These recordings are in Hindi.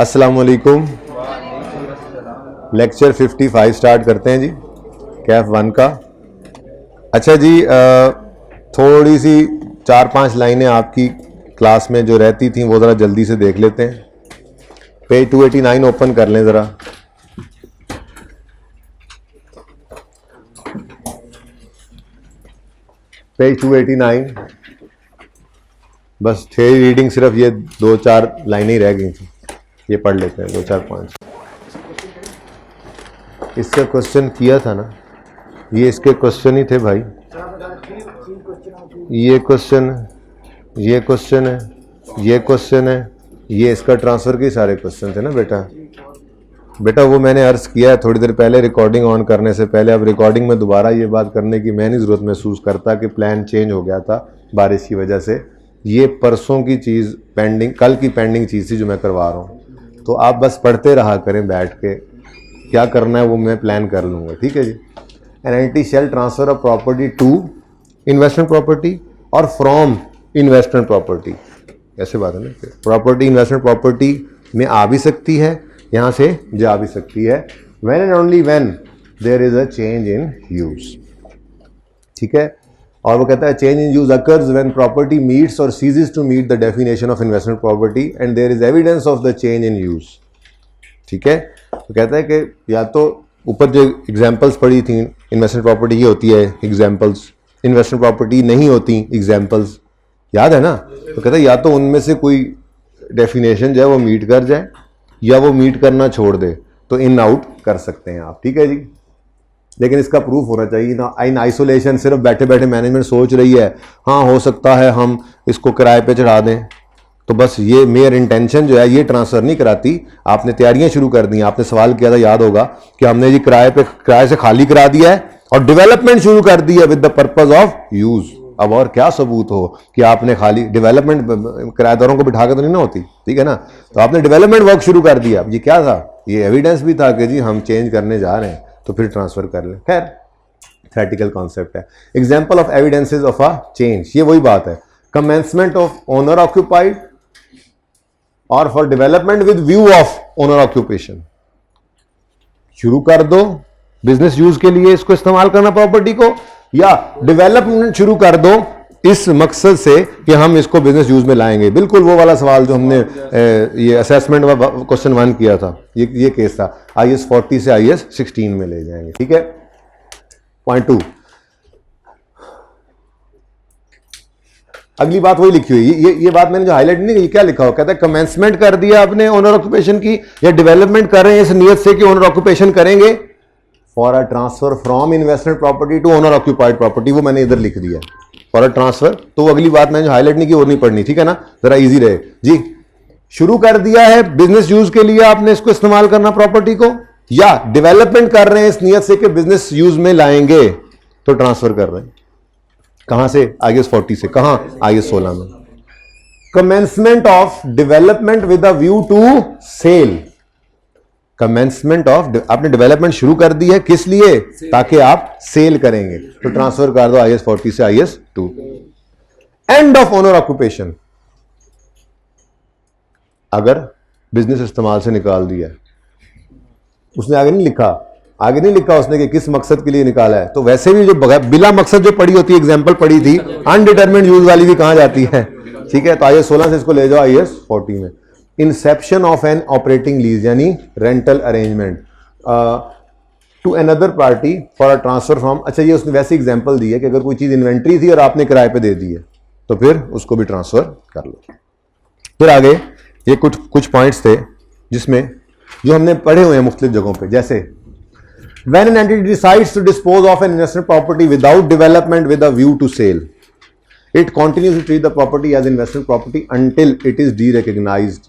अस्सलाम वालेकुम। लेक्चर 55 स्टार्ट करते हैं जी, कैफ 1 का। अच्छा जी, थोड़ी सी 4-5 लाइनें आपकी क्लास में जो रहती थी वो ज़रा जल्दी से देख लेते हैं। पेज 289 ओपन कर लें ज़रा। पेज 289। बस थे रीडिंग, सिर्फ ये 2-4 लाइनें ही रह गई थी, ये पढ़ लेते हैं 2-4-5। इससे क्वेश्चन किया था ना, ये इसके क्वेश्चन ही थे भाई। ये क्वेश्चन, ये क्वेश्चन है, ये क्वेश्चन है, ये इसका ट्रांसफ़र के सारे क्वेश्चन थे ना बेटा। वो मैंने अर्ज़ किया है थोड़ी देर पहले रिकॉर्डिंग ऑन करने से पहले। अब रिकॉर्डिंग में दोबारा ये बात करने की मैं नहीं ज़रूरत महसूस करता कि प्लान चेंज हो गया था बारिश की वजह से। ये परसों की चीज़ पेंडिंग, कल की पेंडिंग चीज़ थी जो मैं करवा रहा हूँ। तो आप बस पढ़ते रहा करें बैठ के, क्या करना है वो मैं प्लान कर लूँगा, ठीक है जी। An entity shall transfer of property to investment property or from investment property, ऐसे बात है ना। प्रॉपर्टी इन्वेस्टमेंट प्रॉपर्टी में आ भी सकती है, यहाँ से जा भी सकती है। When and only when there is a change in use, ठीक है। और वो कहता है change in use occurs when property meets or ceases to meet the definition of investment property and there is evidence of the change in use, ठीक है। तो कहता है कि या तो ऊपर जो एग्जाम्पल्स पढ़ी थी इन्वेस्टमेंट प्रॉपर्टी की होती है एग्जाम्पल्स, इन्वेस्टमेंट प्रॉपर्टी नहीं होती एग्जाम्पल्स, याद है ना। तो कहता है या तो उनमें से कोई डेफिनेशन जो है वो मीट कर जाए या वो मीट करना छोड़ दे, तो इन आउट कर सकते हैं आप, ठीक है जी। लेकिन इसका प्रूफ होना चाहिए ना। इन आइसोलेशन सिर्फ बैठे बैठे मैनेजमेंट सोच रही है हाँ हो सकता है हम इसको किराए पे चढ़ा दें, तो बस ये मेयर इंटेंशन जो है ये ट्रांसफ़र नहीं कराती। आपने तैयारियां शुरू कर दी, आपने सवाल किया था याद होगा कि हमने ये किराए से खाली करा दिया है और डेवलपमेंट शुरू कर दी है with the purpose of use. अब और क्या सबूत हो कि आपने खाली डेवलपमेंट, किराएदारों को बिठा के तो नहीं ना होती, ठीक है ना। तो आपने डेवलपमेंट वर्क शुरू कर दिया। ये क्या था, ये एविडेंस भी था कि जी हम चेंज करने जा रहे हैं, तो फिर ट्रांसफ़र कर लें। खैर थ्योरेटिकल कॉन्सेप्ट है। Example of evidences of a change, ये वही बात है। कमेंसमेंट ऑफ ओनर ऑक्यूपाइड और for development with view of owner occupation, शुरू कर दो बिजनेस यूज के लिए इसको इस्तेमाल करना प्रॉपर्टी को, या डेवलपमेंट शुरू कर दो इस मकसद से कि हम इसको बिजनेस यूज में लाएंगे। बिल्कुल वो वाला सवाल जो हमने ये असेसमेंट क्वेश्चन 1 किया था, ये केस था। IAS 40 से IAS 16 में ले जाएंगे, ठीक है। पॉइंट 2, अगली बात वही लिखी हुई, ये बात मैंने जो हाईलाइट नहीं की, क्या लिखा हो, कहता है कमेंसमेंट कर दिया आपने ओनर ऑक्यूपेशन की, या डेवलपमेंट कर रहे हैं इस नियत से कि ओनर ऑक्यूपेशन करेंगे for a transfer from investment property to owner occupied property. वो मैंने इधर लिख दिया फॉर अ ट्रांसफर। तो वो अगली बात मैंने जो हाईलाइट नहीं की और नहीं पढ़नी, ठीक है ना, जरा इजी रहे जी। शुरू कर दिया है बिजनेस यूज के लिए आपने इसको इस्तेमाल करना प्रॉपर्टी को, या डेवलपमेंट कर रहे हैं इस नियत से कि बिजनेस यूज में लाएंगे, तो ट्रांसफर कर रहे हैं। कहां से, IAS 40 से। कहां, IAS 16 में। Commencement of development with a view to sale, commencement of, आपने डेवलपमेंट शुरू कर दी है किस लिए, ताकि आप सेल करेंगे, तो ट्रांसफर कर दो IAS 40 से IAS 2। End of owner occupation, अगर बिजनेस इस्तेमाल से निकाल दिया, उसने आगे नहीं लिखा उसने कि किस मकसद के लिए निकाला है। तो वैसे भी जो बिला मकसद जो पड़ी होती है, एग्जांपल पड़ी थी, अनडिटरमिन्ड यूज वाली भी कहां जाती है, ठीक है। तो IAS 16 से इसको ले जाओ IAS 40 में। Inception of an operating lease यानी rental arrangement to another party for a transfer from, अच्छा ये उसने वैसे एग्जांपल दी है कि अगर कोई चीज इन्वेंट्री थी और आपने किराए पे दे दी है तो फिर उसको भी ट्रांसफर कर लो। फिर आगे ये कुछ पॉइंट्स थे जिसमें जो हमने पढ़े हुए हैं मुख्तलिफ जगहों पे, जैसे when an entity decides to dispose of an investment property without development with a view to sale, it continues to treat the property as investment property until it is derecognized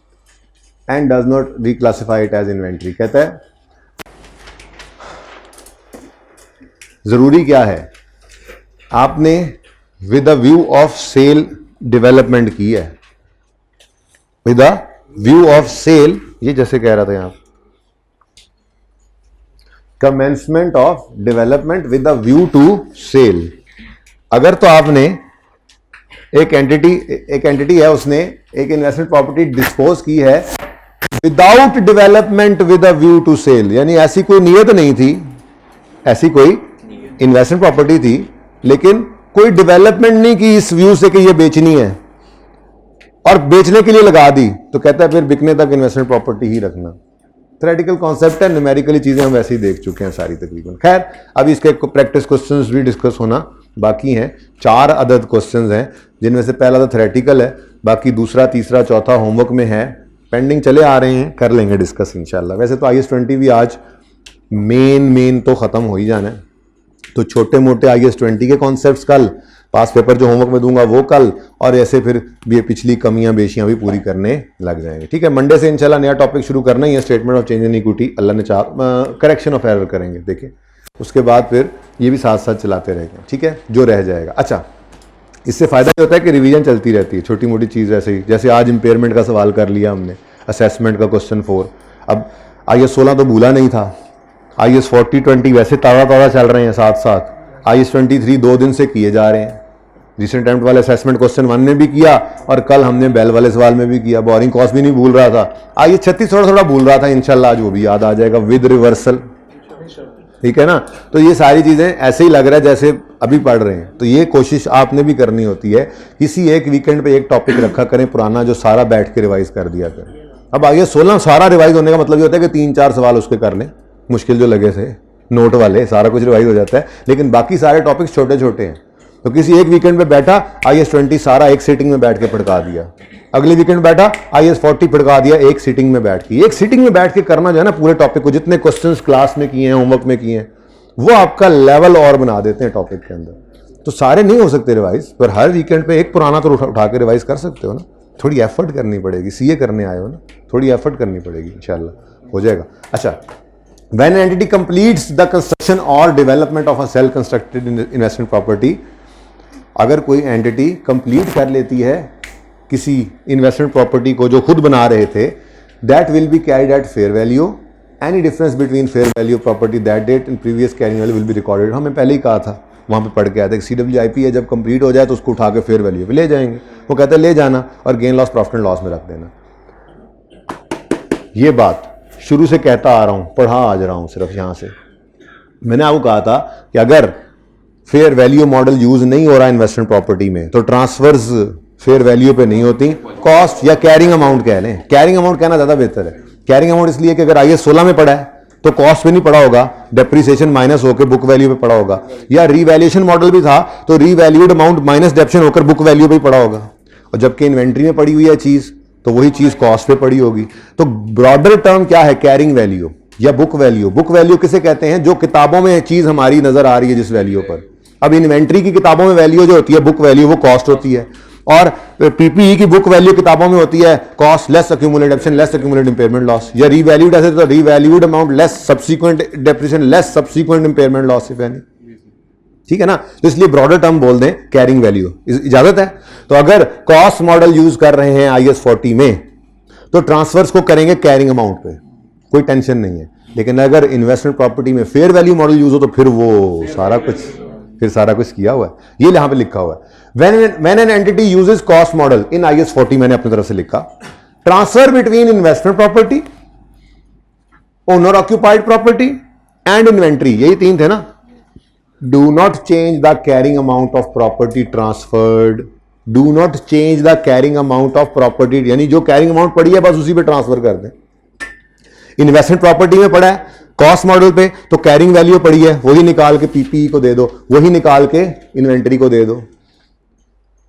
and does not reclassify it as inventory। कहता है जरूरी क्या है, आपने with a view of sale development की है, with a view of sale, ये जैसे कह रहा था यहां commencement of development with a view to sale. अगर तो आपने एक एंटिटी है, उसने एक इन्वेस्टमेंट प्रॉपर्टी डिस्पोज की है without development with a view to sale, यानी ऐसी कोई नीयत नहीं थी, ऐसी कोई इन्वेस्टमेंट प्रॉपर्टी थी लेकिन कोई डेवलपमेंट नहीं की इस व्यू से कि ये बेचनी है और बेचने के लिए लगा दी, तो कहता है फिर बिकने तक इन्वेस्टमेंट प्रॉपर्टी ही रखना। थ्योरेटिकल कॉन्सेप्ट है, न्यूमेरिकली चीजें हम वैसे ही देख चुके हैं सारी तकरीबन। खैर अभी इसके प्रैक्टिस क्वेश्चंस भी डिस्कस होना बाकी हैं। 4 अदद क्वेश्चंस हैं जिनमें से पहला तो थ्योरेटिकल है, बाकी दूसरा तीसरा चौथा होमवर्क में है, पेंडिंग चले आ रहे हैं, कर लेंगे डिस्कस इंशाल्लाह। वैसे तो IS-20 भी आज मेन तो खत्म हो ही जाना है, तो छोटे मोटे IS-20 के कॉन्सेप्ट्स कल, पास पेपर जो होमवर्क में दूंगा वो कल, और ऐसे फिर ये पिछली कमियां बेशियां भी पूरी करने लग जाएंगे। ठीक है, मंडे से इंशाल्लाह नया टॉपिक शुरू करना ही है, statement of change in equity, Allah ने चाह करेक्शन ऑफ एरर करेंगे, देखिए उसके बाद फिर ये भी साथ साथ चलाते रहेंगे। ठीक है, जो रह जाएगा। अच्छा, इससे फायदा ये होता है कि रिवीजन चलती रहती है, छोटी मोटी चीज़ ऐसे ही, जैसे आज इंपेयरमेंट का सवाल कर लिया हमने, असेसमेंट का क्वेश्चन 4, अब IS-16 तो भूला नहीं था, IS-40-20 वैसे ताज़ा चल रहे हैं साथ साथ, IS-23 2 दिन से किए जा रहे हैं। रिसेंट अटेम्प्ट वाले असेसमेंट क्वेश्चन 1 में भी किया और कल हमने बेल वाले सवाल में भी किया, बोरिंग कॉस्ट भी नहीं भूल रहा था, IS-36 थोड़ा भूल रहा था, इंशाल्लाह आज वो भी याद आ जाएगा विद रिवर्सल। ठीक है ना, तो ये सारी चीजें ऐसे ही लग रहा है जैसे अभी पढ़ रहे हैं, तो ये कोशिश आपने भी करनी होती है, किसी एक वीकेंड पे एक टॉपिक रखा करें पुराना जो सारा बैठ के रिवाइज कर दिया करें। अब IS-16 सारा रिवाइज होने का मतलब ये होता है कि 3-4 सवाल उसके कर लें, मुश्किल जो लगे थे नोट वाले, सारा कुछ रिवाइज हो जाता है, लेकिन बाकी सारे टॉपिक्स छोटे छोटे हैं, तो किसी एक वीकेंड पे बैठा IS-20 सारा एक सीटिंग में बैठ के पढ़का दिया, अगले वीकेंड बैठा IS-40 पढ़का दिया एक सीटिंग में बैठ के। एक सीटिंग में बैठ के करना जो है ना पूरे टॉपिक को, जितने क्वेश्चंस क्लास में किए हैं, होमवर्क में किए हैं, वो आपका लेवल और बना देते हैं टॉपिक के अंदर। तो सारे नहीं हो सकते रिवाइज, पर हर वीकेंड पे एक पुराना तो उठा के रिवाइज कर सकते हो ना, थोड़ी एफर्ट करनी पड़ेगी, CA करने आए हो ना, थोड़ी एफर्ट करनी पड़ेगी, इंशाल्लाह हो जाएगा। अच्छा, when an entity completes the construction or development of a self constructed investment property, अगर कोई एंटिटी कंप्लीट कर लेती है किसी इन्वेस्टमेंट प्रॉपर्टी को जो खुद बना रहे थे, that will be carried at fair value, any difference between fair value property that date and previous carrying value will be recorded. हमें पहले ही कहा था, वहाँ पे पढ़ के आया था कि CWIP है, जब कंप्लीट हो जाए तो उसको उठा के फेयर वैल्यू पे ले जाएंगे, वो कहते हैं ले जाना और gain loss profit and loss में रख देना। ये बात शुरू से कहता आ रहा हूँ, पढ़ा आज रहा हूँ सिर्फ यहाँ से। मैंने आपको कहा था कि अगर फेयर वैल्यू मॉडल यूज नहीं हो रहा इन्वेस्टमेंट प्रॉपर्टी में तो ट्रांसफर्स फेयर वैल्यू पे नहीं होती, कॉस्ट या कैरिंग अमाउंट कह लें, कैरिंग अमाउंट कहना ज्यादा बेहतर है। कैरिंग अमाउंट इसलिए कि अगर IS-16 में पड़ा है तो कॉस्ट पे नहीं पड़ा होगा, डेप्रिसिएशन माइनस होकर बुक वैल्यू पे पड़ा होगा, या रीवैल्यूएशन मॉडल भी था तो रीवैल्यूड अमाउंट माइनस डेप्शन होकर बुक वैल्यू पे पड़ा होगा, और जबकि इन्वेंट्री में पड़ी हुई है चीज तो वही चीज कॉस्ट पे पड़ी होगी। तो ब्रॉडर टर्म क्या है, कैरिंग वैल्यू या बुक वैल्यू। बुक वैल्यू किसे कहते हैं, जो किताबों में चीज हमारी नजर आ रही है जिस वैल्यू पर। अब इन्वेंट्री की किताबों में वैल्यू जो होती है बुक वैल्यू, वो कॉस्ट होती है, और PPE की बुक वैल्यू किताबों में होती है cost less accumulated depreciation less accumulated impairment loss, या रीवैल्यूड ऐसे तो revalued amount less subsequent depreciation less subsequent impairment loss if any. ठीक है ना, तो इसलिए ब्रॉडर टर्म बोल दें कैरिंग वैल्यू, इजाजत है। तो अगर कॉस्ट मॉडल यूज कर रहे हैं IS-40 में तो ट्रांसफर्स को करेंगे कैरिंग अमाउंट पे, कोई टेंशन नहीं है। लेकिन अगर इन्वेस्टमेंट प्रॉपर्टी में फेयर वैल्यू मॉडल यूज हो तो फिर वो सारा कुछ किया हुआ है, ये यहां पे लिखा हुआ है। When an entity uses cost model in IS-40, मैंने अपनी तरफ से लिखा, transfer between investment property, owner occupied property and inventory, यही 3 थे ना। Do not change the carrying amount of property transferred, do not change the carrying amount of property, यानी जो कैरिंग अमाउंट पड़ी है बस उसी पे ट्रांसफर कर दें। इन्वेस्टमेंट प्रॉपर्टी में पड़ा है कॉस्ट मॉडल पे तो कैरिंग वैल्यू पड़ी है, वही निकाल के PPE को दे दो, वही निकाल के इन्वेंट्री को दे दो।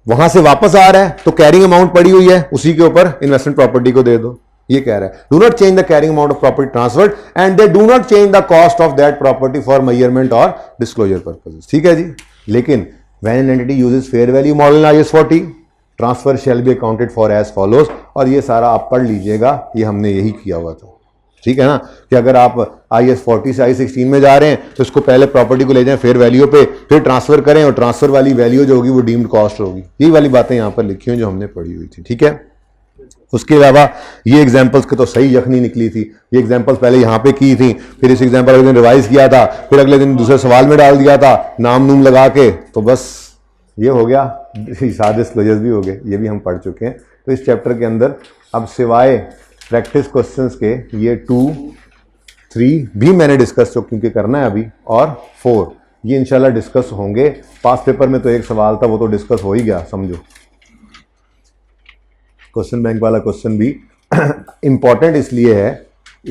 वहां से वापस आ रहा है तो कैरिंग अमाउंट पड़ी हुई है उसी के ऊपर इन्वेस्टमेंट प्रॉपर्टी को दे दो, ये कह रहा है। Do not change the carrying amount of property transferred and they do not change the cost of that property for measurement और डिस्क्लोजर पर्पसेस। ठीक है जी। लेकिन when an entity uses fair value model in IS-40, transfer shall be accounted for as follows, और ये सारा आप पढ़ लीजिएगा, ये हमने यही किया हुआ था। ठीक है ना, कि अगर आप IS-40 से IS-16 में जा रहे हैं तो इसको पहले प्रॉपर्टी को ले जाएं फेयर वैल्यू पे, फिर ट्रांसफर करें, और ट्रांसफर वाली वैल्यू जो होगी वो डीम्ड कॉस्ट होगी। यही वाली बातें यहां पर लिखी हुई जो हमने पढ़ी हुई थी। ठीक है, उसके अलावा ये एग्जांपल्स की तो सही यखनी निकली थी, ये एग्जांपल्स पहले यहां पे की थी, फिर इस एग्जांपल अगले दिन रिवाइज किया था, फिर अगले दिन दूसरे सवाल में डाल दिया था नाम नूम लगा के, तो बस ये हो गया, सारे डिस्क्लोजर्स भी हो गए, ये भी हम पढ़ चुके हैं। तो इस चैप्टर के अंदर अब सिवाय प्रैक्टिस क्वेश्चंस के ये 2, 3 भी मैंने डिस्कस जो क्योंकि करना है अभी, और 4 ये इंशाल्लाह डिस्कस होंगे। पास पेपर में तो एक सवाल था वो तो डिस्कस हो ही गया समझो। क्वेश्चन बैंक वाला क्वेश्चन भी इंपॉर्टेंट इसलिए है,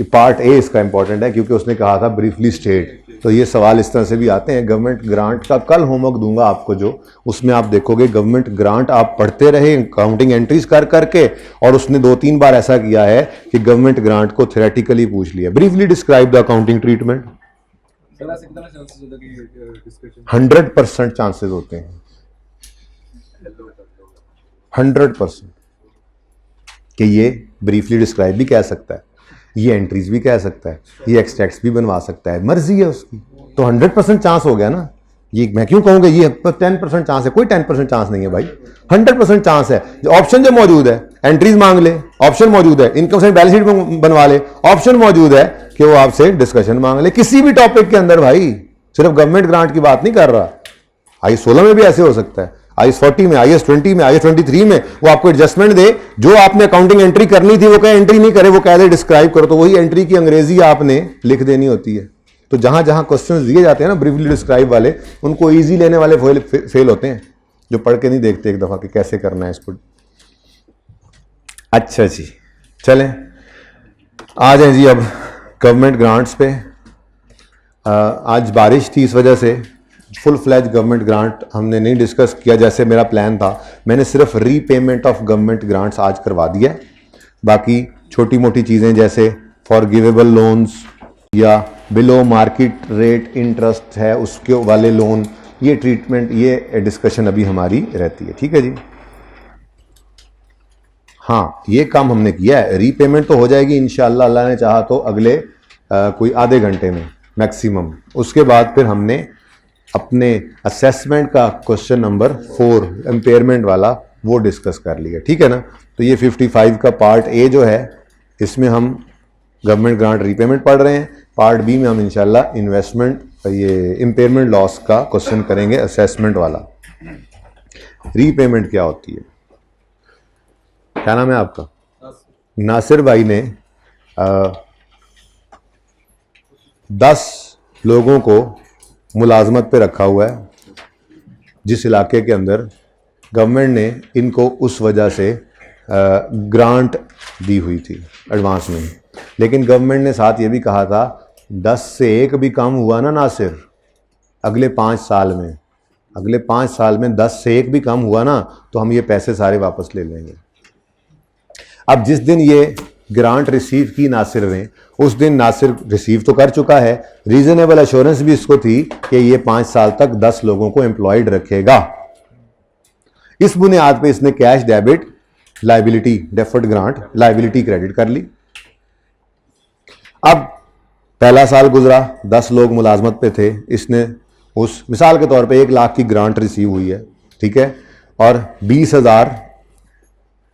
पार्ट ए इसका इंपॉर्टेंट है क्योंकि उसने कहा था ब्रीफली स्टेट, तो ये सवाल इस तरह से भी आते हैं। गवर्नमेंट ग्रांट का कल होमवर्क दूंगा आपको, जो उसमें आप देखोगे गवर्नमेंट ग्रांट आप पढ़ते रहे काउंटिंग एंट्रीज कर करके, और उसने 2-3 बार ऐसा किया है कि गवर्नमेंट ग्रांट को थ्योरेटिकली पूछ लिया। Briefly describe the accounting treatment. 100% chances होते हैं, 100% कि ये ब्रीफली डिस्क्राइब भी कह सकता है, ये एंट्रीज भी कह सकता है, ये एक्सट्रैक्ट्स भी बनवा सकता है, मर्जी है उसकी। तो 100% चांस हो गया ना। ये मैं क्यों कहूँगा ये 10% चांस है? कोई 10% चांस नहीं है भाई, 100% चांस है। जो ऑप्शन जो मौजूद है, एंट्रीज मांग ले, ऑप्शन मौजूद है, इनकम स्टेटमेंट बैलेंस शीट बनवा ले, ऑप्शन मौजूद है कि वो आपसे डिस्कशन मांग ले किसी भी टॉपिक के अंदर। भाई सिर्फ गवर्नमेंट ग्रांट की बात नहीं कर रहा, I16 में भी ऐसे हो सकता है, IS40 में, IS20 में, IS23 में वो आपको एडजस्टमेंट दे, जो आपने अकाउंटिंग एंट्री करनी थी वो कहे एंट्री नहीं करे, वो कह दे डिस्क्राइब करो, तो वही एंट्री की अंग्रेजी आपने लिख देनी होती है। तो जहां जहां क्वेश्चंस दिए जाते हैं ना ब्रीफली डिस्क्राइब वाले, उनको इजी लेने वाले फेल होते हैं, जो पढ़ के नहीं देखते एक दफा कि कैसे करना है इसको। अच्छा जी, चलें आ जाए जी अब गवर्नमेंट ग्रांट्स पे। आज बारिश थी, इस वजह से फुल फ्लैज गवर्नमेंट ग्रांट हमने नहीं डिस्कस किया जैसे मेरा प्लान था। मैंने सिर्फ रीपेमेंट ऑफ गवर्नमेंट ग्रांट्स आज करवा दिया है। बाकी छोटी मोटी चीज़ें जैसे फॉरगिवेबल लोन्स या बिलो मार्केट रेट इंटरेस्ट है उसके वाले लोन, ये ट्रीटमेंट, ये डिस्कशन अभी हमारी रहती है। ठीक है जी, हाँ ये काम हमने किया है। रीपेमेंट तो हो जाएगी इंशाअल्लाह, अल्लाह ने चाहा तो अगले कोई आधे घंटे में मैक्सिमम। उसके बाद फिर हमने अपने असेसमेंट का क्वेश्चन नंबर 4 एम्पेयरमेंट वाला वो डिस्कस कर लिया। ठीक है ना। तो ये 55 का पार्ट ए जो है, इसमें हम गवर्नमेंट ग्रांट रीपेमेंट पढ़ रहे हैं। पार्ट बी में हम इंशाल्लाह इन्वेस्टमेंट, ये इम्पेयरमेंट लॉस का क्वेश्चन करेंगे, असेसमेंट वाला। रीपेमेंट क्या होती है? क्या नाम है आपका? नासिर भाई ने 10 लोगों को मुलाजमत पे रखा हुआ है, जिस इलाके के अंदर गवर्नमेंट ने इनको उस वजह से ग्रांट दी हुई थी एडवांस में। लेकिन गवर्नमेंट ने साथ ये भी कहा था 10 से 1 भी कम हुआ ना नासिर, अगले 5 साल में, अगले 5 साल में 10 से 1 भी कम हुआ ना, तो हम ये पैसे सारे वापस ले लेंगे। अब जिस दिन ये ग्रांट रिसीव की नासिर ने, उस दिन नासिर रिसीव तो कर चुका है, रीजनेबल एश्योरेंस भी इसको थी कि ये 5 साल तक 10 लोगों को एम्प्लॉयड रखेगा। इस बुनियाद पे इसने cash debit liability, deferred grant liability credit कर ली। अब पहला साल गुजरा, 10 लोग मुलाजमत पे थे, इसने उस मिसाल के तौर पे 1 लाख की ग्रांट रिसीव हुई है, ठीक है, और 20,000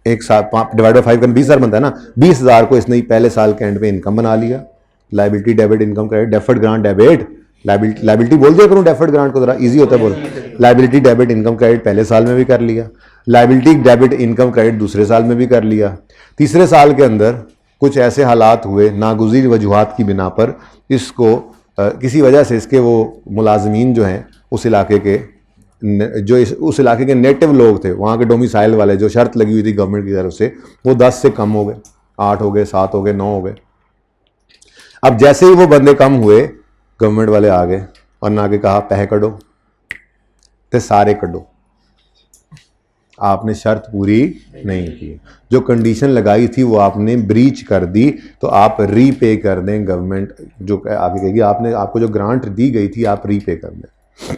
एक साल डिवाइड बाई 5 करना 20,000 बनता है ना, 20,000 को इसने पहले साल के एंड पे इनकम बना लिया। Liability debit income credit, deferred grant debit, liability बोल दिया करूं, डेफर्ड ग्रांट को जरा इजी होता है बोल। लाइबिलिटी डेबिट इनकम क्रेडिट पहले साल में भी कर लिया, लाइबिलिटी डेबिट इनकम क्रेडिट दूसरे साल में भी कर लिया। तीसरे साल के अंदर कुछ ऐसे हालात हुए नागुज़ीर वजूहात की बिना पर, इसको किसी वजह से इसके वो मुलाजमीन जो हैं उस इलाके के, जो उस इलाके के नेटिव लोग थे, वहाँ के डोमिसाइल वाले, जो शर्त लगी हुई थी गवर्नमेंट की तरफ से, वो 10 से कम हो गए, 8 हो गए, 7 हो गए, 9 हो गए। अब जैसे ही वो बंदे कम हुए, गवर्नमेंट वाले आ गए और ना के कहा पैसे कढ़ो, तो सारे कढ़ो, आपने शर्त पूरी नहीं की, जो कंडीशन लगाई थी वो आपने ब्रीच कर दी, तो आप रीपे कर दें। गवर्नमेंट जो आगे कहेगी आपने, आपको जो ग्रांट दी गई थी आप रीपे कर दें।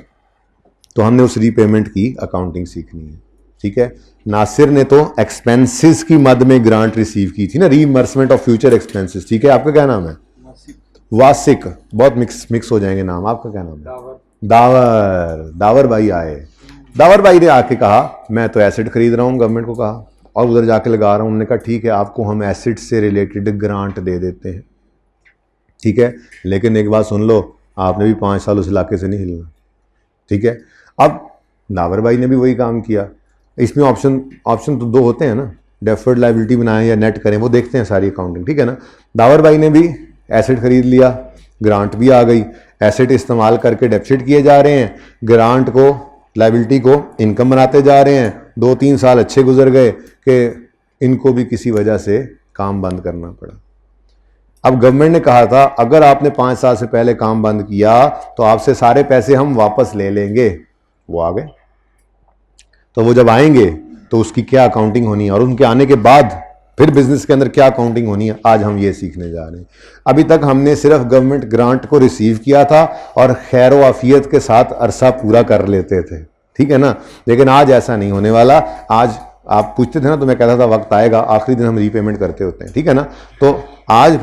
तो हमने उस रीपेमेंट की अकाउंटिंग सीखनी है। ठीक है, नासिर ने तो एक्सपेंसेस की मद में ग्रांट रिसीव की थी ना, रीइंबर्समेंट ऑफ फ्यूचर एक्सपेंसेस। ठीक है, आपका क्या नाम है? वासिक, बहुत मिक्स हो जाएंगे नाम। आपका क्या नाम है? दावर। दावर भाई आए, दावर भाई ने आके कहा मैं तो एसिड खरीद रहा हूँ, गवर्नमेंट को कहा, और उधर जाके लगा रहा हूँ। उन्होंने कहा ठीक है, आपको हम एसिड से रिलेटेड ग्रांट दे देते हैं। ठीक है, लेकिन एक बात सुन लो, आपने भी 5 साल उस इलाके से नहीं हिलना। ठीक है, अब दावर भाई ने भी वही काम किया। इसमें ऑप्शन तो 2 होते हैं ना, डेफर्ड लाइबिलिटी बनाएं या नेट करें, वो देखते हैं सारी अकाउंटिंग, ठीक है ना। दावर भाई ने भी एसेट खरीद लिया, ग्रांट भी आ गई, एसेट इस्तेमाल करके डेफिसिट किए जा रहे हैं, ग्रांट को लाइबिलिटी को इनकम बनाते जा रहे हैं। 2-3 साल अच्छे गुजर गए कि इनको भी किसी वजह से काम बंद करना पड़ा। अब गवर्नमेंट ने कहा था अगर आपने 5 साल से पहले काम बंद किया तो आपसे सारे पैसे हम वापस ले लेंगे। वो आ गए, तो वो जब आएंगे तो उसकी क्या अकाउंटिंग होनी है और उनके आने के बाद फिर बिजनेस के अंदर क्या अकाउंटिंग होनी है, आज हम ये सीखने जा रहे हैं। अभी तक हमने सिर्फ गवर्नमेंट ग्रांट को रिसीव किया था और खैर आफियत के साथ अरसा पूरा कर लेते थे, ठीक है ना। लेकिन आज ऐसा नहीं होने वाला। आज आप पूछते थे ना, तो मैं कहता था वक्त आएगा, आखिरी दिन हम रीपेमेंट करते होते हैं, ठीक है ना। तो आज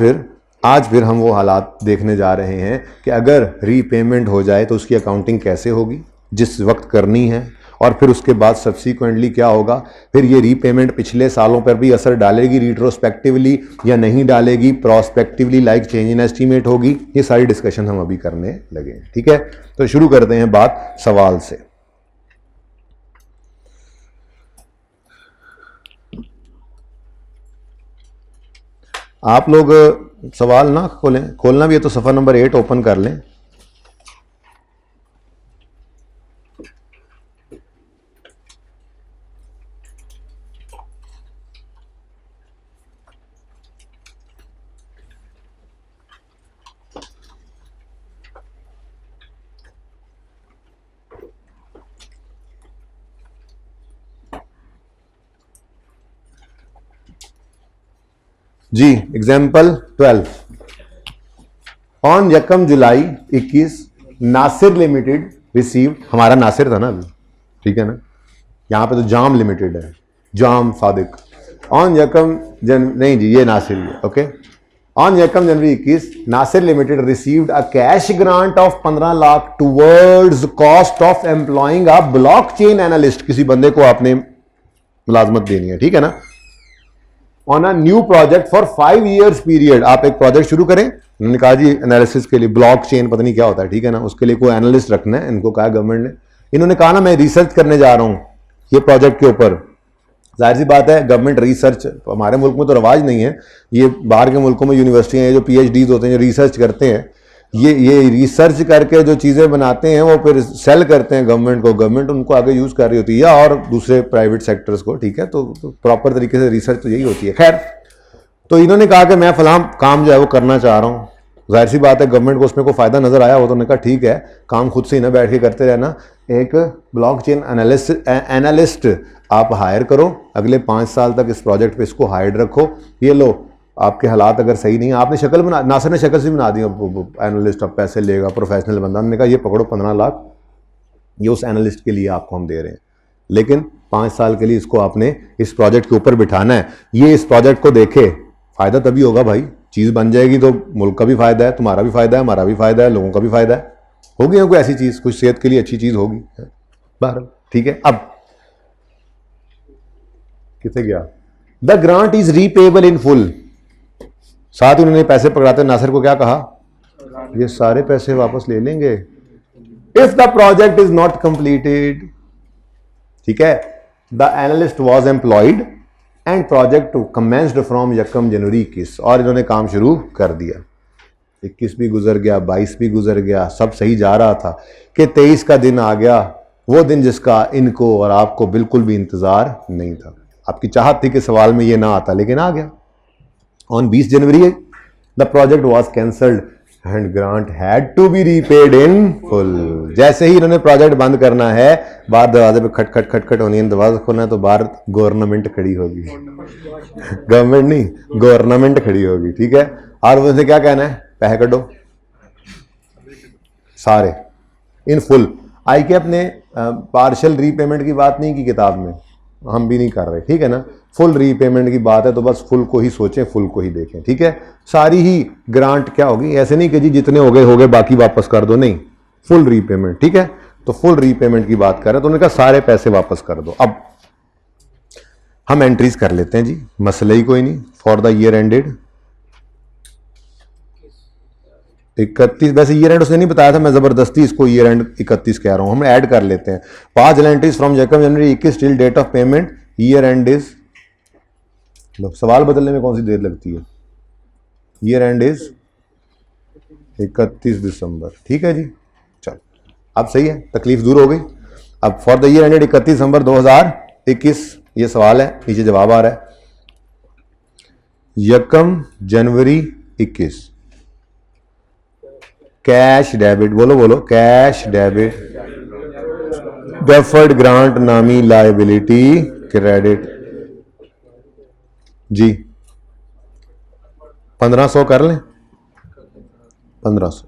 फिर हम वो हालात देखने जा रहे हैं कि अगर रीपेमेंट हो जाए तो उसकी अकाउंटिंग कैसे होगी जिस वक्त करनी है, और फिर उसके बाद सब्सिक्वेंटली क्या होगा, फिर ये रीपेमेंट पिछले सालों पर भी असर डालेगी रिट्रोस्पेक्टिवली या नहीं डालेगी, prospectively like change in estimate होगी, ये सारी डिस्कशन हम अभी करने लगे हैं, ठीक है। तो शुरू करते हैं बात सवाल से। आप लोग सवाल ना खोलना भी है तो सफ़ा नंबर 8 ओपन कर लें। जी एग्जाम्पल 12, ऑन यकम जुलाई 21 नासिर लिमिटेड रिसीव्ड, हमारा नासिर था ना अभी, ठीक है ना, यहां पे तो जाम लिमिटेड है, जाम सादिक। ऑन यकम नहीं जी, ये नासिर है, ओके। ऑन यकम जनवरी 21 Nasir limited received a cash grant of 15 lakh towards cost of employing a blockchain analyst, किसी बंदे को आपने मुलाजमत देनी है, ठीक है ना, on a new project for 5 years period. आप एक प्रोजेक्ट शुरू करें, उन्होंने कहा जी एनालिसिस के लिए, ब्लॉकचेन पता नहीं क्या होता है, ठीक है ना, उसके लिए कोई एनालिस्ट रखना है, इनको कहा गवर्नमेंट ने। इन्होंने कहा ना मैं रिसर्च करने जा रहा हूं ये प्रोजेक्ट के ऊपर। जाहिर सी बात है गवर्नमेंट रिसर्च, हमारे मुल्क में तो रवाज नहीं है, ये बाहर के मुल्कों में यूनिवर्सिटियां हैं जो PhDs होते हैं जो रिसर्च करते हैं, ये रिसर्च करके जो चीज़ें बनाते हैं वो फिर सेल करते हैं गवर्नमेंट को, गवर्नमेंट उनको आगे यूज़ कर रही होती है, या और दूसरे प्राइवेट सेक्टर्स को, ठीक है। तो प्रॉपर तरीके से रिसर्च तो यही होती है। खैर, तो इन्होंने कहा कि मैं फलां काम जो है वो करना चाह रहा हूँ। जाहिर सी बात है गवर्नमेंट को उसमें कोई फ़ायदा नज़र आया हो तो उन्होंने कहा ठीक है, काम खुद से ही ना बैठ के करते रहना, एक ब्लॉकचेन एनालिस्ट आप हायर करो, अगले 5 साल तक इस प्रोजेक्ट पे इसको हायर रखो, ये लो आपके हालात अगर सही नहीं है, आपने शक्ल बना, नासिर ने शक्ल से बना दी, एनालिस्ट अब पैसे लेगा, प्रोफेशनल बंदा। उन्होंने कहा ये पकड़ो 15 लाख, ये उस एनालिस्ट के लिए आपको हम दे रहे हैं, लेकिन 5 साल के लिए इसको आपने इस प्रोजेक्ट के ऊपर बिठाना है। ये इस प्रोजेक्ट को देखे, फ़ायदा तभी होगा भाई, चीज़ बन जाएगी तो मुल्क का भी फ़ायदा है, तुम्हारा भी फ़ायदा है, हमारा भी फ़ायदा है, लोगों का भी फ़ायदा है, होगी ना कोई ऐसी चीज़, कुछ सेहत के लिए अच्छी चीज़ होगी बहरहाल, ठीक है। अब कितने गया, the grant is repayable in full. साथ ही उन्होंने पैसे पकड़ाते नासिर को क्या कहा, ये सारे पैसे वापस ले लेंगे if the project is not completed, ठीक है। The analyst was employed and project commenced from यकम जनवरी 21, और इन्होंने काम शुरू कर दिया। 21 भी गुजर गया, 22 भी गुजर गया, सब सही जा रहा था कि 23 का दिन आ गया, वो दिन जिसका इनको और आपको बिल्कुल भी इंतजार नहीं था। आपकी चाहत थी कि सवाल में ये ना आता, लेकिन आ गया। On 20 January the project was cancelled and grant had to be repaid in full. जैसे ही इन्होंने प्रोजेक्ट बंद करना है, बाहर दरवाजे पे खट खट खट खट होनी है, दरवाजा खोलना है तो बाहर गवर्नमेंट खड़ी होगी, गवर्नमेंट नहीं गवर्नमेंट खड़ी होगी, ठीक है। और उसने क्या कहना है, पैसे कटो सारे इन फुल। आई के अपने पार्शियल रीपेमेंट की बात नहीं की किताब में, हम भी नहीं कर रहे, ठीक है ना। फुल रीपेमेंट की बात है तो बस फुल को ही सोचें, फुल को ही देखें, ठीक है। सारी ही ग्रांट क्या होगी, ऐसे नहीं कि जी जितने हो गए बाकी वापस कर दो, नहीं, फुल रीपेमेंट, ठीक है। तो फुल रीपेमेंट की बात कर रहे हैं तो उन्होंने कहा सारे पैसे वापस कर दो। अब हम एंट्रीज कर लेते हैं जी, मसले ही कोई नहीं। फॉर द ईयर एंडेड 31, वैसे ईयर एंड उसने नहीं बताया था, मैं जबरदस्ती इसको ईयर एंड 31 कह रहा हूं, हम ऐड कर लेते हैं। 5 एंट्रीज फ्रॉम यकम जनवरी 21 till date of payment, year end is लो, सवाल बदलने में कौन सी देर लगती है। ईयर एंड इज 31 दिसंबर। ठीक है जी, चलो अब सही है, तकलीफ दूर हो गई। अब फॉर द ईयर एंडेड 31 दिसंबर 2021 ये सवाल है, नीचे जवाब आ रहा है। 1 जनवरी 21 कैश डेबिट, बोलो बोलो, कैश डेबिट डेफर्ड ग्रांट नामी लायबिलिटी क्रेडिट जी 1500 कर लें, 1500।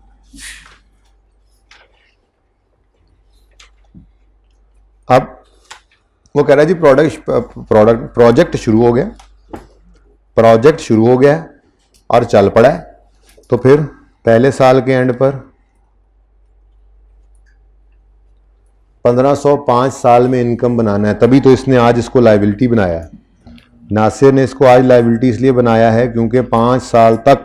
अब वो कह रहा है जी प्रोजेक्ट शुरू हो गया, प्रोजेक्ट शुरू हो गया और चल पड़ा है, तो फिर पहले साल के एंड पर 1500 5 साल में इनकम बनाना है, तभी तो इसने आज इसको लायबिलिटी बनाया है। नासिर ने इसको आज लायबिलिटी इसलिए बनाया है क्योंकि 5 साल तक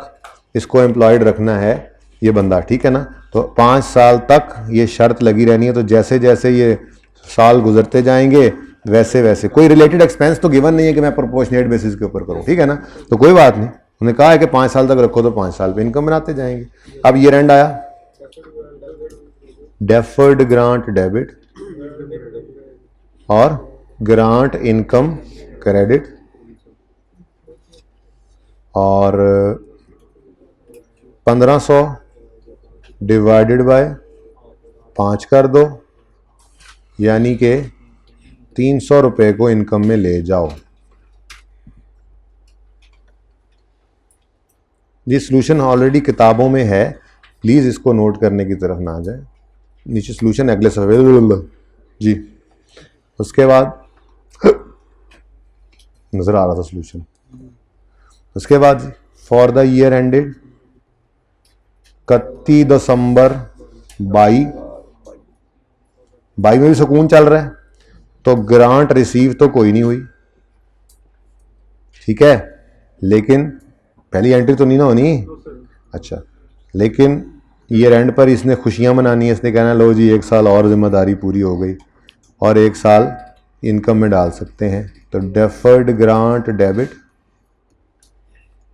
इसको एम्प्लॉयड रखना है ये बंदा, ठीक है ना। तो 5 साल तक ये शर्त लगी रहनी है, तो जैसे जैसे ये साल गुजरते जाएंगे वैसे वैसे, कोई रिलेटेड एक्सपेंस तो गिवन नहीं है कि मैं प्रोपोर्शनेट बेसिस के ऊपर करूं, ठीक है ना। तो कोई बात नहीं, उन्होंने कहा है कि 5 साल तक रखो, तो 5 साल पे इनकम बनाते जाएंगे। अब ईयर एंड आया, डेफर्ड ग्रांट डेबिट और ग्रांट इनकम क्रेडिट, और 1500 डिवाइडेड बाय 5 कर दो, यानी कि 300 रुपए को इनकम में ले जाओ। ये सॉल्यूशन ऑलरेडी किताबों में है, प्लीज इसको नोट करने की तरफ ना जाए, नीचे सॉल्यूशन अगले सवाल जी। उसके बाद नजर आ रहा था सॉल्यूशन। उसके बाद फॉर द ईयर एंडेड 31 दिसंबर 22 में भी सुकून चल रहा है, तो ग्रांट रिसीव तो कोई नहीं हुई, ठीक है, लेकिन पहली एंट्री तो नहीं ना होनी। अच्छा, लेकिन ईयर एंड पर इसने खुशियां मनानी है, इसने कहना लो जी 1 साल और जिम्मेदारी पूरी हो गई और 1 साल इनकम में डाल सकते हैं। तो डेफर्ड ग्रांट डेबिट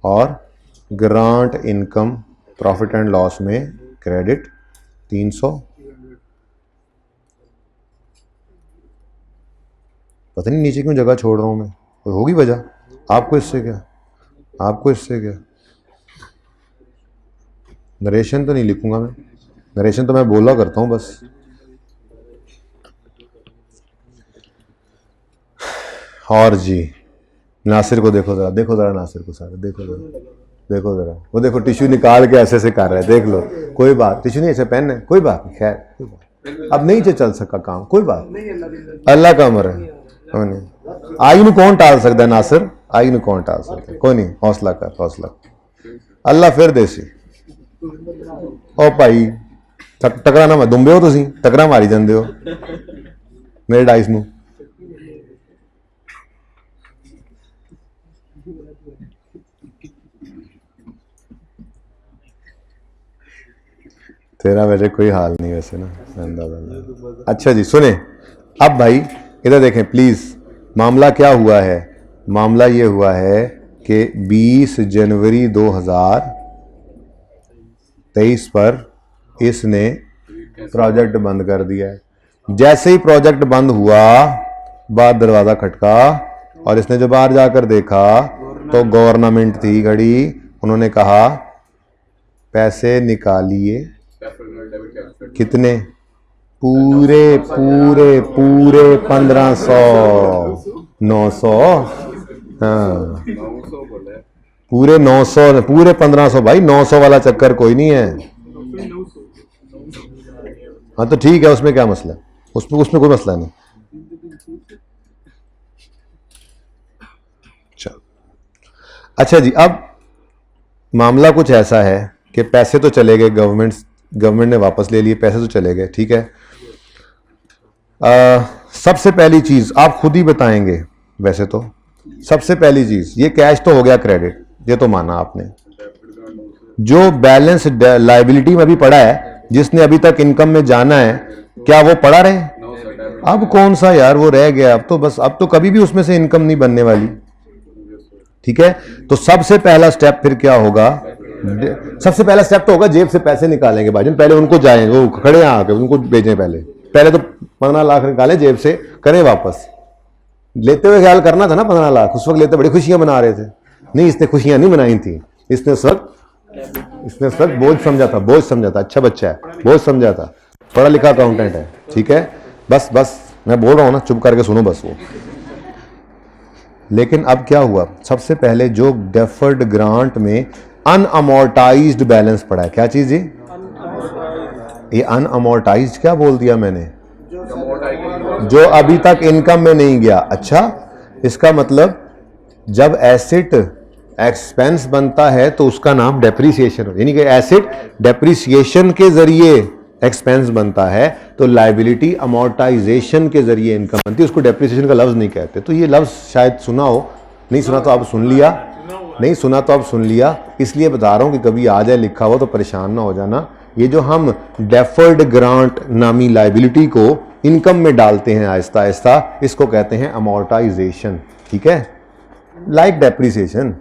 और grant income profit and loss में क्रेडिट 300। पता नहीं नीचे क्यों जगह छोड़ रहा हूं मैं, कोई होगी वजह। आपको इससे क्या, आपको इससे क्या। नरेशन तो नहीं लिखूंगा मैं, नरेशन तो मैं बोला करता हूं बस। और जी नासिर को देखो जरा, देखो जरा नासिर को सारे, देखो जरा, देखो जरा, वो देखो टिश्यू निकाल के ऐसे से कर रहा है, देख लो। कोई बात, टिश्यू नहीं ऐसे पेन है, कोई बात नहीं, खैर कोई बात। अब नहीं चल सका काम, कोई बात नहीं, अल्लाह का अमर है। आई नु कौन टाल सकता है नासिर, आई नु कौन टाल सकता है, कोई नहीं, हौसला कर, हौसला। अल्लाह फिर देसी। ओ भाई टकरा ना मैं दुंबे हो, तुसी टकरा मारी जाते हो मेरे डाइस नू। तेरा वैसे कोई हाल नहीं वैसे ना, अंदाजा। अच्छा जी सुने, अब भाई इधर देखें प्लीज, मामला क्या हुआ है। मामला ये हुआ है कि 20 जनवरी 2023 पर इसने प्रोजेक्ट बंद कर दिया है। जैसे ही प्रोजेक्ट बंद हुआ, बाहर दरवाजा खटका और इसने जो बाहर जाकर देखा तो गवर्नमेंट थी खड़ी। उन्होंने कहा पैसे निकालिए। कितने? पूरे पूरे पूरे 1500, 900, हाँ पूरे 900, पूरे 1500 भाई, 900 वाला चक्कर कोई नहीं है। हाँ तो ठीक है, उसमें क्या मसला है, उसमें कोई मसला नहीं। अच्छा जी, अब मामला कुछ ऐसा है कि पैसे तो चले गए, गवर्नमेंट ने वापस ले लिए, पैसे तो चले गए, ठीक है। सबसे पहली चीज आप खुद ही बताएंगे, वैसे तो सबसे पहली चीज ये कैश तो हो गया क्रेडिट, ये तो माना आपने। जो बैलेंस लायबिलिटी में अभी पड़ा है, जिसने अभी तक इनकम में जाना है, क्या वो पड़ा रहे? अब कौन सा यार वो रह गया, अब तो बस, अब तो कभी भी उसमें से इनकम नहीं बनने वाली। ठीक है, तो सबसे पहला स्टेप फिर क्या होगा, सबसे पहला स्टेप तो होगा जेब से पैसे निकालेंगे भाईजान, पहले उनको जाएंगे, वो खड़े यहाँ आके उनको भेजें, पहले तो 15 लाख निकाले जेब से, करें वापस। लेते हुए ख्याल करना था ना 15 लाख, उस वक्त लेते बड़ी खुशियां मना रहे थे, नहीं इसने खुशियां नहीं मनाई थी, इसने उस वक्त बोझ समझा था, अच्छा बच्चा है, बोझ समझा था, पढ़ा लिखा अकाउंटेंट है, ठीक है, बस मैं बोल रहा हूं ना, चुप करके सुनो बस वो। लेकिन अब क्या हुआ, सबसे पहले जो डेफर्ड ग्रांट में अनअमोर्टाइज्ड बैलेंस पड़ा है, क्या चीज ये अनअमोर्टाइज्ड क्या बोल दिया मैंने, जो अभी तक इनकम में नहीं गया। अच्छा, इसका मतलब जब एसेट एक्सपेंस बनता है तो उसका नाम डेप्रिसिएशन हो, यानी कि एसेट डेप्रिसिएशन के जरिए एक्सपेंस बनता है, तो लायबिलिटी अमोर्टाइजेशन के जरिए इनकम बनती है, उसको डेप्रिसिएशन का लफ्ज नहीं कहते। तो ये लफ्ज शायद सुना हो, नहीं सुना तो आप सुन लिया, नहीं सुना तो आप सुन लिया, इसलिए बता रहा हूं कि कभी आ जाए लिखा हो तो परेशान ना हो जाना। ये जो हम डेफर्ड ग्रांट नामी लायबिलिटी को इनकम में डालते हैं आहिस्ता आहिस्ता, इसको कहते हैं अमोर्टाइजेशन, ठीक है, लाइक डेप्रिसिएशन।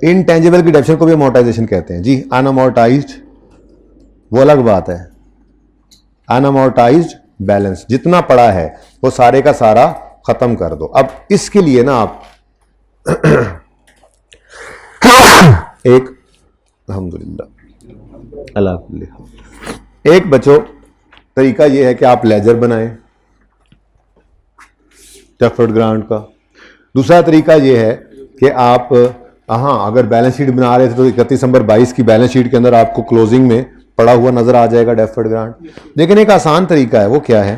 इनटेंजिबल की डेफिनेशन को भी अमोर्टाइजेशन कहते हैं जी। अनअमोर्टाइज्ड वो अलग बात है, अनअमोर्टाइज्ड बैलेंस जितना पड़ा है वो सारे का सारा खत्म कर दो। अब इसके लिए ना आप एक अल्हम्दुलिल्लाह अल्लाह, एक बच्चों तरीका यह है कि आप लेजर बनाएं डेफर्ड ग्रांट का। दूसरा तरीका यह है कि आप अगर बैलेंस शीट बना रहे थे तो 31 दिसंबर 22 की बैलेंस शीट के अंदर आपको क्लोजिंग में पड़ा हुआ नजर आ जाएगा डेफर्ड ग्रांट। लेकिन एक आसान तरीका है, वो क्या है,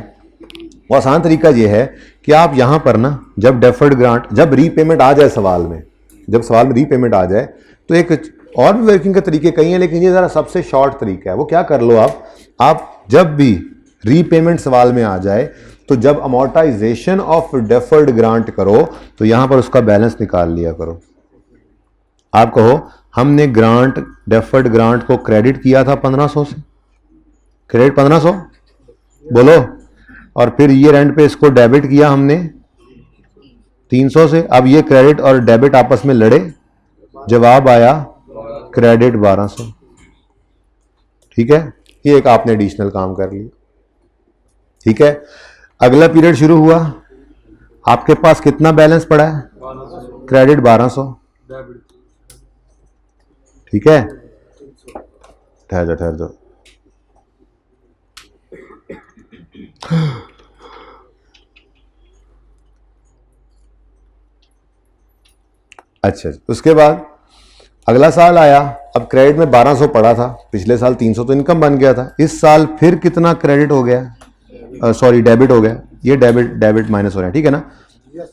वो आसान तरीका यह है कि आप यहां पर ना जब डेफर्ड ग्रांट, जब रीपेमेंट आ जाए सवाल में, जब सवाल में रीपेमेंट आ जाए, तो एक और भी वर्किंग के तरीके कई हैं, लेकिन ये जरा सबसे शॉर्ट तरीका है। वो क्या कर लो, आप जब भी रीपेमेंट सवाल में आ जाए तो जब अमोर्टाइजेशन ऑफ डेफर्ड ग्रांट करो तो यहां पर उसका बैलेंस निकाल लिया करो। आप कहो हमने ग्रांट, डेफर्ड ग्रांट को क्रेडिट किया था 1500 से, क्रेडिट 1500 बोलो, और फिर ईयर एंड पे इसको डेबिट किया हमने 300 से। अब ये क्रेडिट और डेबिट आपस में लड़े, जवाब आया क्रेडिट 1200, ठीक है, ये एक आपने एडिशनल काम कर लिया, ठीक है। अगला पीरियड शुरू हुआ, आपके पास कितना बैलेंस पड़ा है, क्रेडिट 1200, ठीक है, ठहर जाओ अच्छा, उसके बाद अगला साल आया, अब क्रेडिट में 1200 पड़ा था, पिछले साल 300 तो इनकम बन गया था, इस साल फिर कितना क्रेडिट हो गया, सॉरी डेबिट हो गया, ये डेबिट माइनस हो रहा है, ठीक है ना।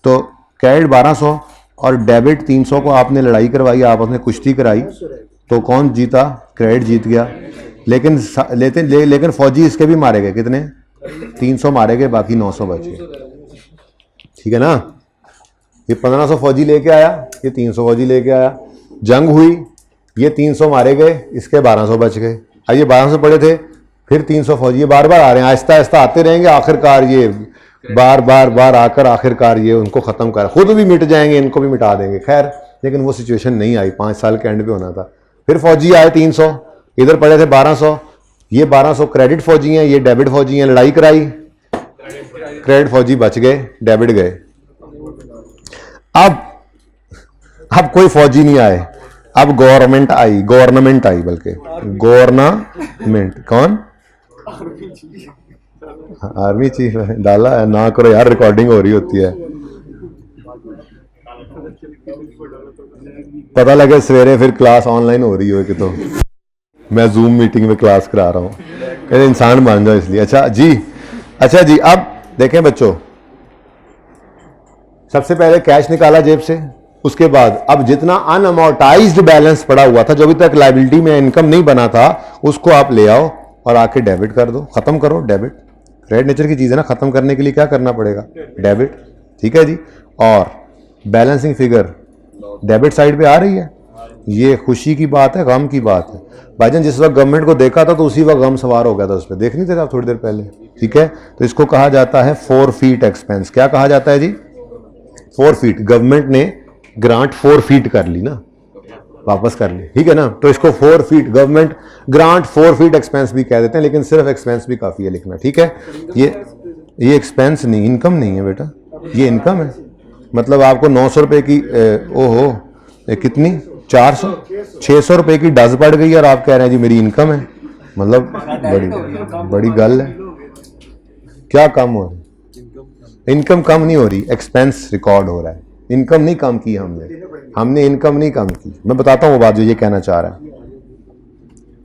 तो क्रेडिट 1200 और डेबिट 300 को आपने लड़ाई करवाई, आपस में कुश्ती कराई, तो कौन जीता, क्रेडिट जीत गया। लेकिन फौजी इसके भी मारे गए, कितने, 300 मारे गए, बाकी 900 बच गए, ठीक है ना। ये 1500 फौजी लेके आया, ये 300 फौजी लेके आया, जंग हुई, ये 300 मारे गए, इसके 1200 बच गए। अब ये 1200 पड़े थे, फिर 300 फौजी, ये बार बार आ रहे हैं, आहिस्ता आहिस्ता आते रहेंगे, आखिरकार ये बार आकर आखिरकार ये उनको खत्म कर, खुद भी मिट जाएंगे, इनको भी मिटा देंगे। खैर, लेकिन वो सिचुएशन नहीं आई, 5 साल के एंड पे होना था। फिर फौजी आए 300, इधर पड़े थे 1200, ये 1200 क्रेडिट फौजी हैं, ये डेबिट फौजी हैं, लड़ाई कराई, क्रेडिट फौजी बच गए, डेबिट गए। अब कोई फौजी नहीं आए, अब गवर्नमेंट आई, बल्कि गवर्नमेंट, कौन, आर्मी चीफ डाला है, ना करो यार, रिकॉर्डिंग हो रही होती है, पता लगे सवेरे फिर क्लास ऑनलाइन हो रही हो कि तो मैं जूम मीटिंग में क्लास करा रहा हूं, कहते इंसान मान जाओ इसलिए। अच्छा जी, अब देखें बच्चों, सबसे पहले कैश निकाला जेब से, उसके बाद अब जितना अनअमोर्टाइज्ड बैलेंस पड़ा हुआ था, जो अभी तक लायबिलिटी में इनकम नहीं बना था, उसको आप ले आओ और आके डेबिट कर दो, खत्म करो। डेबिट क्रेडिट नेचर की चीज है ना, खत्म करने के लिए क्या करना पड़ेगा, डेबिट, ठीक है जी। और बैलेंसिंग फिगर डेबिट साइड पे आ रही है, ये खुशी की बात है, गम की बात है। भाईजान जिस वक्त गवर्नमेंट को देखा था तो उसी वक्त गम सवार हो गया था उस पर, देख नहीं थे आप थोड़ी देर पहले, ठीक है। तो इसको कहा जाता है फोरफीट एक्सपेंस। क्या कहा जाता है जी, फोरफीट। गवर्नमेंट ने ग्रांट 4 फीट कर ली ना, वापस कर ली, ठीक है ना। तो इसको 4 feet government grant 4 feet expense भी कह देते हैं, लेकिन सिर्फ एक्सपेंस भी काफ़ी है लिखना, ठीक है। ये एक्सपेंस नहीं, इनकम नहीं है बेटा, ये इनकम है। मतलब आपको 900 रुपये की ओहो कितनी 400 600 रुपये की डज पड़ गई और आप कह रहे हैं जी मेरी इनकम है। मतलब बड़ी गल है। क्या कम हो रही? इनकम कम नहीं हो रही, एक्सपेंस रिकॉर्ड हो रहा है। इनकम नहीं कम की हमने इनकम नहीं कम की। मैं बताता हूँ वो बात जो ये कहना चाह रहा है।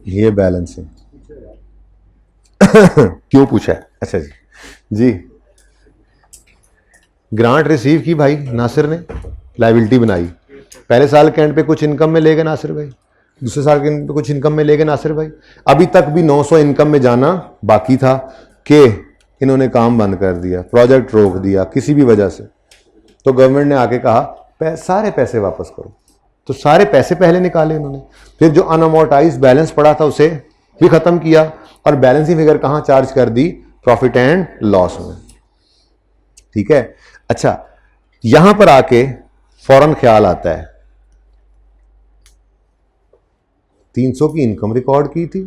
ये बैलेंस है क्यों पूछा है? अच्छा जी ग्रांट रिसीव की भाई नासिर ने, लायबिलिटी बनाई। पहले साल के एंड पे कुछ इनकम में ले गए नासिर भाई, दूसरे साल के एंड पे कुछ इनकम में ले गए नासिर भाई। अभी तक भी 900 इनकम में जाना बाकी था कि इन्होंने काम बंद कर दिया, प्रोजेक्ट रोक दिया किसी भी वजह से। तो गवर्नमेंट ने आके कहा सारे पैसे वापस करो। तो सारे पैसे पहले निकाले इन्होंने, फिर जो अनअमोर्टाइज बैलेंस पड़ा था उसे भी खत्म किया और बैलेंसिंग फिगर कहां चार्ज कर दी? प्रॉफिट एंड लॉस में, ठीक है। अच्छा, यहां पर आके फौरन ख्याल आता है 300 की इनकम रिकॉर्ड की थी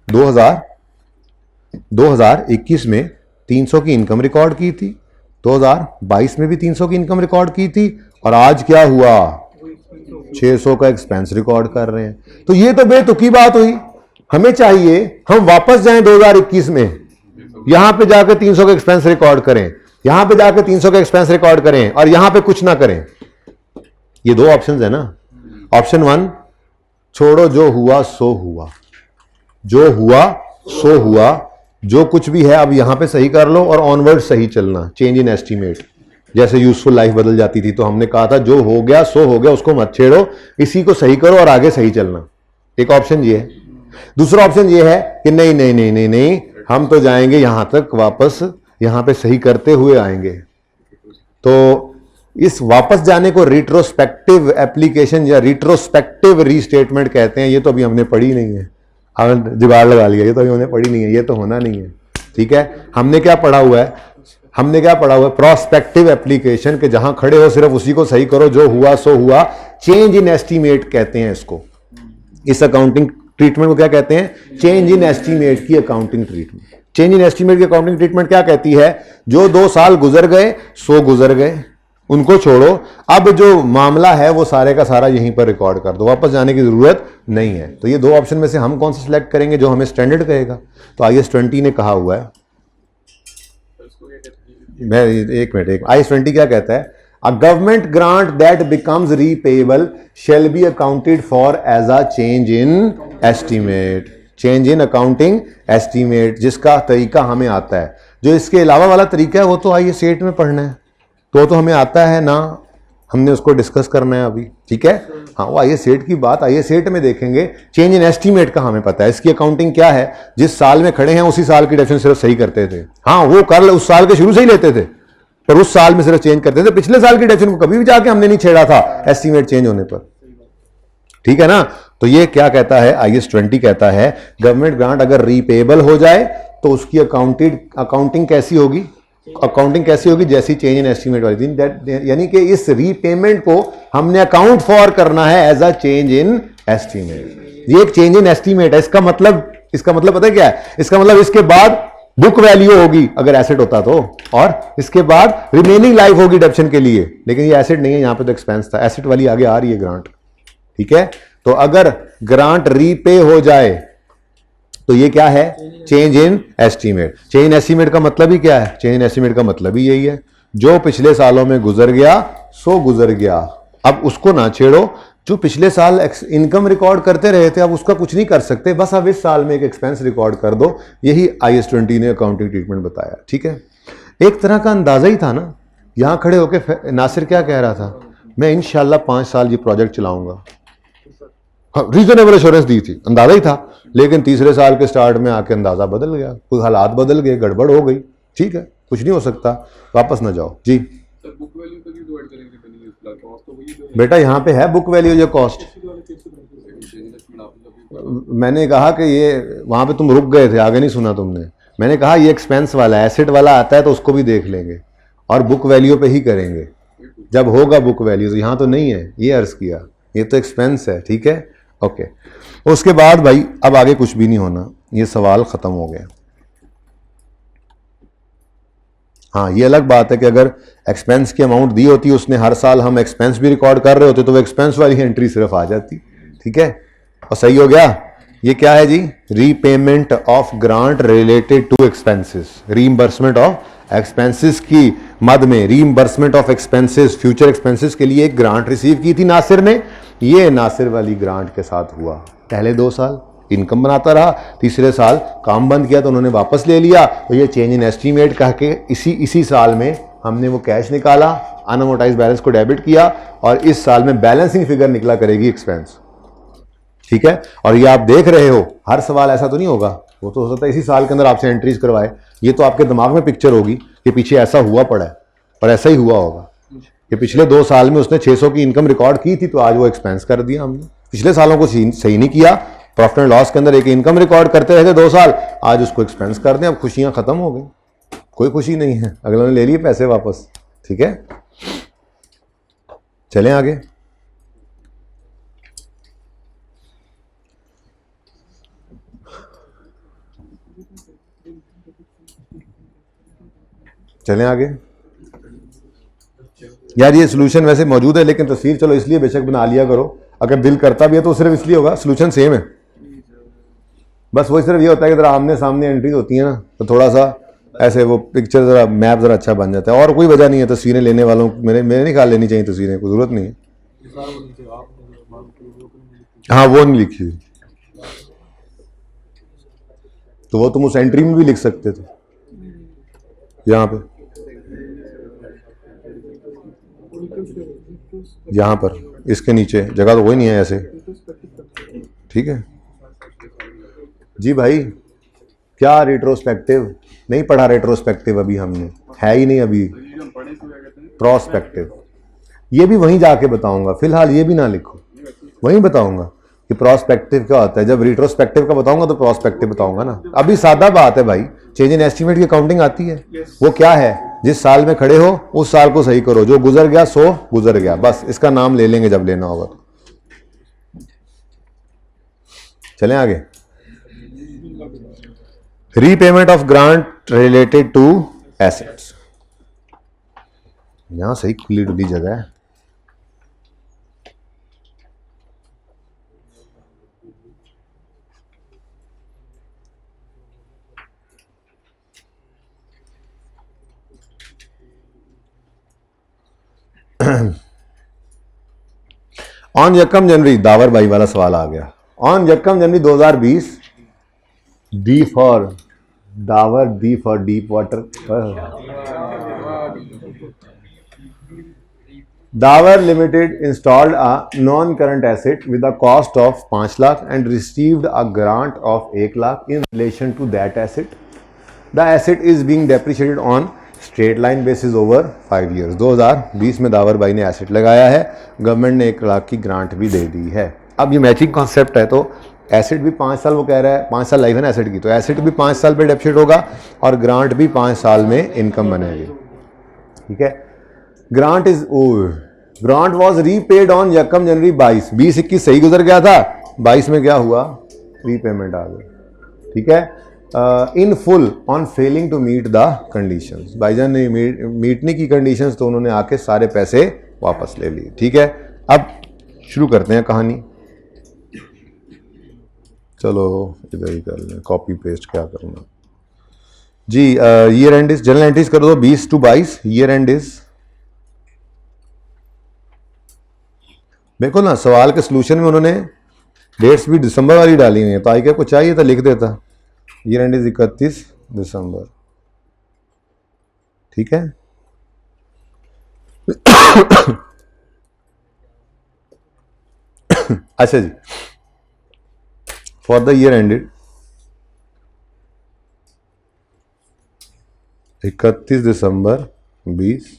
2021 में, 300 की इनकम रिकॉर्ड की थी 2022 में भी 300 की इनकम रिकॉर्ड की थी, और आज क्या हुआ? 600 का एक्सपेंस रिकॉर्ड कर रहे हैं। तो ये तो बेतुकी बात हुई। हमें चाहिए हम वापस जाएं 2021 में, यहां पे जाकर 300 का एक्सपेंस रिकॉर्ड करें, यहां पे जाकर 300 का एक्सपेंस रिकॉर्ड करें और यहां पे कुछ ना करें। ये दो ऑप्शंस है ना। ऑप्शन 1 छोड़ो, जो हुआ सो हुआ, जो हुआ सो हुआ, जो कुछ भी है अब यहां पे सही कर लो और ऑनवर्ड सही चलना। चेंज इन एस्टीमेट, जैसे यूजफुल लाइफ बदल जाती थी तो हमने कहा था जो हो गया सो हो गया, उसको मत छेड़ो, इसी को सही करो और आगे सही चलना। एक ऑप्शन ये है। दूसरा ऑप्शन ये है कि नहीं नहीं नहीं नहीं नहीं, हम तो जाएंगे यहां तक, वापस यहां पे सही करते हुए आएंगे। तो इस वापस जाने को रिट्रोस्पेक्टिव एप्लीकेशन या रिट्रोस्पेक्टिव रीस्टेटमेंट कहते हैं। ये तो अभी हमने पढ़ी नहीं है, हमने जुगाड़ लगा लिया, ये तो अभी हमने पढ़ी नहीं है, ये तो होना नहीं है, ठीक है। हमने क्या पढ़ा हुआ है? हमने क्या पढ़ा हुआ है? प्रोस्पेक्टिव एप्लीकेशन के जहां खड़े हो सिर्फ उसी को सही करो, जो हुआ सो हुआ। चेंज इन एस्टीमेट कहते हैं इसको। इस अकाउंटिंग ट्रीटमेंट को क्या कहते हैं? चेंज इन एस्टीमेट की accounting treatment. Change in estimate की अकाउंटिंग ट्रीटमेंट क्या कहती है? जो 2 साल गुजर गए सो गुजर गए, उनको छोड़ो, अब जो मामला है वो सारे का सारा यहीं पर रिकॉर्ड कर दो, वापस जाने की जरूरत नहीं है। तो ये दो ऑप्शन में से हम कौन सा सिलेक्ट करेंगे? जो हमें स्टैंडर्ड कहेगा। तो IAS 20 ने कहा हुआ है, मैं एक मिनट, IAS 20 क्या कहता है? A government grant that becomes repayable shall be accounted for as a change in estimate. Change in accounting estimate, जिसका तरीका हमें आता है। जो इसके अलावा वाला तरीका है वो तो IAS 8 में पढ़ना है, तो हमें आता है ना, हमने उसको डिस्कस करना है अभी, ठीक है। हाँ, वो IAS 8 की बात IAS 8 में देखेंगे। चेंज इन एस्टीमेट का हमें पता है, इसकी अकाउंटिंग क्या है? जिस साल में खड़े हैं उसी साल की डेफिनेशन सिर्फ सही करते थे। हाँ, वो कर उस साल के शुरू से ही लेते थे, पर उस साल में सिर्फ चेंज करते थे। पिछले साल की डेफिनेशन को कभी भी जाके हमने नहीं छेड़ा था एस्टीमेट चेंज होने पर, ठीक है ना। तो ये क्या कहता है? IAS 20 कहता है गवर्नमेंट ग्रांट अगर रीपेएबल हो जाए तो उसकी अकाउंटिंग कैसी होगी? अकाउंटिंग कैसी होगी? जैसी चेंज इन एस्टीमेट वाली थी। यानी कि इस रीपेमेंट को हमने अकाउंट फॉर करना है as a change in estimate. ये एक चेंज इन एस्टीमेट है। इसका मतलब पता है क्या है? इसका मतलब इसके बाद बुक वैल्यू होगी अगर एसेट होता तो, और इसके बाद रिमेनिंग लाइफ होगी डेप्शन के लिए। लेकिन ये एसेट नहीं है, यहां पे तो एक्सपेंस था। एसेट वाली आगे आ रही है ग्रांट, ठीक है। तो अगर ग्रांट रीपे हो जाए तो ये क्या है? Change in estimate. Change in estimate का मतलब ही क्या है? चेंज इन एस्टीमेट का मतलब ही यही है, जो पिछले सालों में गुजर गया सो गुजर गया, अब उसको ना छेड़ो। जो पिछले साल इनकम रिकॉर्ड करते रहे थे अब उसका कुछ नहीं कर सकते, बस अब इस साल में एक एक्सपेंस रिकॉर्ड कर दो। यही IAS 20 ने अकाउंटिंग ट्रीटमेंट बताया, ठीक है। एक तरह का अंदाजा ही था ना। यहां खड़े होकर नासिर क्या कह रहा था? मैं इंशाल्लाह 5 साल ये प्रोजेक्ट चलाऊंगा। हाँ, रीजनेबल एश्योरेंस दी थी, अंदाजा ही था। लेकिन तीसरे साल के स्टार्ट में आके अंदाजा बदल गया, कोई हालात बदल गए, गड़बड़ हो गई, ठीक है, कुछ नहीं हो सकता, वापस ना जाओ जी। बुक वैल्यू पे भी डिवाइड करेंगे बेटा, यहाँ पे है बुक वैल्यू या कॉस्ट। मैंने कहा कि ये वहां पे तुम रुक गए थे, आगे नहीं सुना तुमने। मैंने कहा ये एक्सपेंस वाला एसेट वाला आता है तो उसको भी देख लेंगे और बुक वैल्यू पे ही करेंगे, जब होगा बुक वैल्यू। तो यहाँ तो नहीं है, ये अर्ज किया, ये तो एक्सपेंस है, ठीक है, ओके। उसके बाद भाई अब आगे कुछ भी नहीं होना, ये सवाल खत्म हो गया। हाँ, ये अलग बात है कि अगर एक्सपेंस की अमाउंट दी होती, उसने हर साल हम एक्सपेंस भी रिकॉर्ड कर रहे होते, तो वो एक्सपेंस वाली एंट्री सिर्फ आ जाती, ठीक है, और सही हो गया। ये क्या है जी, repayment of grant related to expenses, reimbursement of expenses की मद में reimbursement of expenses, future expenses के लिए एक ग्रांट रिसीव की थी नासिर ने। ये नासिर वाली ग्रांट के साथ हुआ। पहले 2 साल इनकम बनाता रहा, तीसरे साल काम बंद किया तो उन्होंने वापस ले लिया, तो ये चेंज इन एस्टीमेट कह के इसी साल में हमने वो कैश निकाला, अनअमोर्टाइज्ड बैलेंस को डेबिट किया, और इस साल में बैलेंसिंग फिगर निकला करेगी एक्सपेंस, ठीक है। और ये आप देख रहे हो, हर सवाल ऐसा तो नहीं होगा, वो तो हो सकता है इसी साल के अंदर आपसे एंट्रीज करवाए, ये तो आपके दिमाग में पिक्चर होगी कि पीछे ऐसा हुआ पड़ा है, और ऐसा ही हुआ होगा कि पिछले 2 साल में उसने 600 की इनकम रिकॉर्ड की थी, तो आज वो एक्सपेंस कर दिया हमने। पिछले सालों को सही नहीं किया, प्रॉफिट एंड लॉस के अंदर एक इनकम रिकॉर्ड करते रहे थे 2 साल, आज उसको एक्सपेंस कर दें। अब खुशियां खत्म हो गई, कोई खुशी नहीं है, अगले ने ले लिए पैसे वापस, ठीक है। चलें आगे। चलें आगे यार, ये सोल्यूशन वैसे मौजूद है, लेकिन तस्वीर चलो इसलिए बेशक बना लिया करो, अगर दिल करता भी है तो सिर्फ इसलिए होगा, सोल्यूशन सेम है, बस वही सिर्फ ये होता है कि जरा आमने सामने एंट्रीज होती है ना, तो थोड़ा सा ऐसे वो पिक्चर जरा मैप जरा अच्छा बन जाता है, और कोई वजह नहीं है तस्वीरें लेने वालों, मेरे नहीं ख्याल लेनी चाहिए तस्वीरें, कोई जरूरत नहीं है। हाँ, वो नहीं लिखी हुई, तो वो तुम उस एंट्री में भी लिख सकते थे, यहाँ पे, यहाँ पर इसके नीचे जगह तो कोई नहीं है ऐसे, ठीक है जी। भाई क्या रिट्रोस्पेक्टिव नहीं पढ़ा, रेट्रोस्पेक्टिव अभी हमने है ही नहीं, अभी प्रोस्पेक्टिव, ये भी वहीं जाके बताऊंगा, फिलहाल ये भी ना लिखो, वहीं बताऊंगा कि प्रोस्पेक्टिव क्या होता है। जब रिट्रोस्पेक्टिव का बताऊंगा तो प्रोस्पेक्टिव बताऊंगा ना। अभी सादा बात है भाई, चेंज इन एस्टीमेट की अकाउंटिंग आती है, वो क्या है, जिस साल में खड़े हो उस साल को सही करो, जो गुजर गया सो गुजर गया, बस इसका नाम ले लेंगे जब लेना होगा तो। चलें आगे। Repayment of grant related to assets, यहां सही खुली डुली जगह है। ऑन यकम जनवरी, दावर भाई वाला सवाल आ गया। ऑन यकम जनवरी 2020, D for Dawar, D for deep water, Dawar limited installed a non current asset with a cost of 5 lakh and received a grant of 1 lakh in relation to that asset. The asset is being depreciated on straight line basis over 5 years. 2020 में दावर भाई ने एसेट लगाया है, गवर्नमेंट ने 1 लाख की ग्रांट भी दे दी है। अब ये मैचिंग कॉन्सेप्ट है, तो एसेट भी 5 साल, वो कह रहा है 5 साल लाइफ है ना एसेट की, तो एसेट भी 5 साल पे डेप्रिशिएट होगा और ग्रांट भी 5 साल में इनकम बनेगी, ठीक है। Grant is grant was repaid on यकम जनवरी 2021 सही गुजर गया था, 22 में क्या हुआ, रीपेमेंट आ गई, ठीक है। In full on failing to meet the conditions, भाईजान ने मीट नहीं की कंडीशंस, तो उन्होंने आके सारे पैसे वापस ले लिए, ठीक है। अब शुरू करते हैं कहानी, चलो इधर ही कर लें, कॉपी पेस्ट क्या करना जी। Year end is, journal entries कर दो 20 to 22, ईयर एंड इज। देखो ना सवाल के सोल्यूशन में उन्होंने डेट्स भी दिसंबर वाली डाली हुई है, तो आई क्या कुछ चाहिए तो लिख देता, ईयर एंड इज 31 दिसंबर, ठीक है। अच्छा जी, फॉर द ईयर एंडेड 31 दिसंबर 20,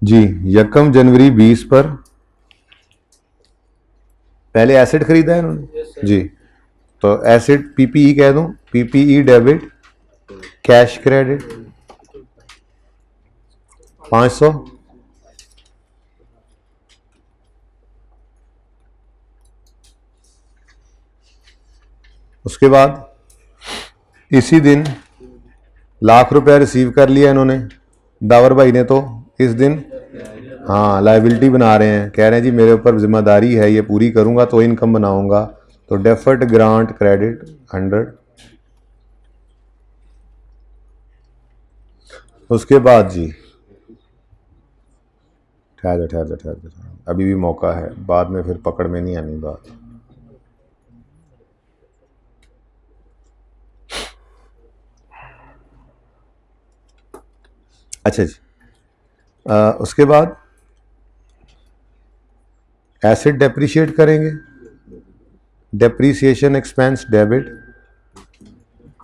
जी यकम जनवरी 20 पर पहले एसेट खरीदा है उन्होंने जी, तो एसेट पीपीई कह दूं, पीपीई डेबिट कैश क्रेडिट 500, उसके बाद इसी दिन ₹1,00,000 रिसीव कर लिया इन्होंने, दावर भाई ने, तो इस दिन हाँ लाइबिलिटी बना रहे हैं, कह रहे हैं जी मेरे ऊपर जिम्मेदारी है, ये पूरी करूंगा तो इनकम बनाऊंगा, तो डेफर्ड ग्रांट क्रेडिट 100। उसके बाद जी ठहर जा, अभी भी मौका है, बाद में फिर पकड़ में नहीं आनी बात। अच्छा जी, उसके बाद एसेट डेप्रिशिएट करेंगे, depreciation expense debit,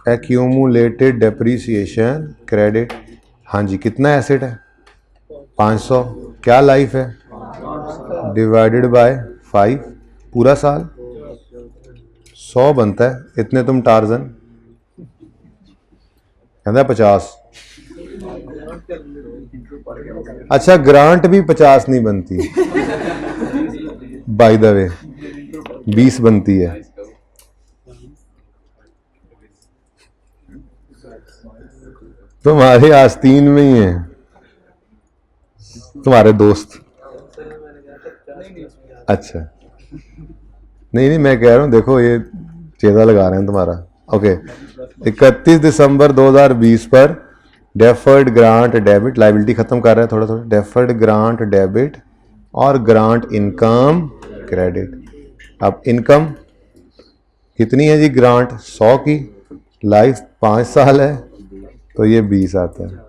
accumulated depreciation credit. हाँ जी, कितना एसेट है? 500। क्या लाइफ है? डिवाइडेड बाय 5, पूरा साल 100 बनता है। इतने तुम टार्जन कहता 50। अच्छा, ग्रांट भी 50 नहीं बनती बाय द वे, 20 बनती है। तुम्हारे आस्तीन में ही है तुम्हारे दोस्त। अच्छा, नहीं मैं कह रहा हूं, देखो ये चेता लगा रहे हैं तुम्हारा। ओके, 31 दिसंबर 2020 पर डेफर्ड ग्रांट डेबिट, लाइबिलिटी खत्म कर रहे हैं थोड़ा, डेफर्ड ग्रांट डेबिट और ग्रांट इनकम क्रेडिट। अब इनकम कितनी है जी? ग्रांट 100 की, लाइफ 5 साल है, तो ये 20 आता है।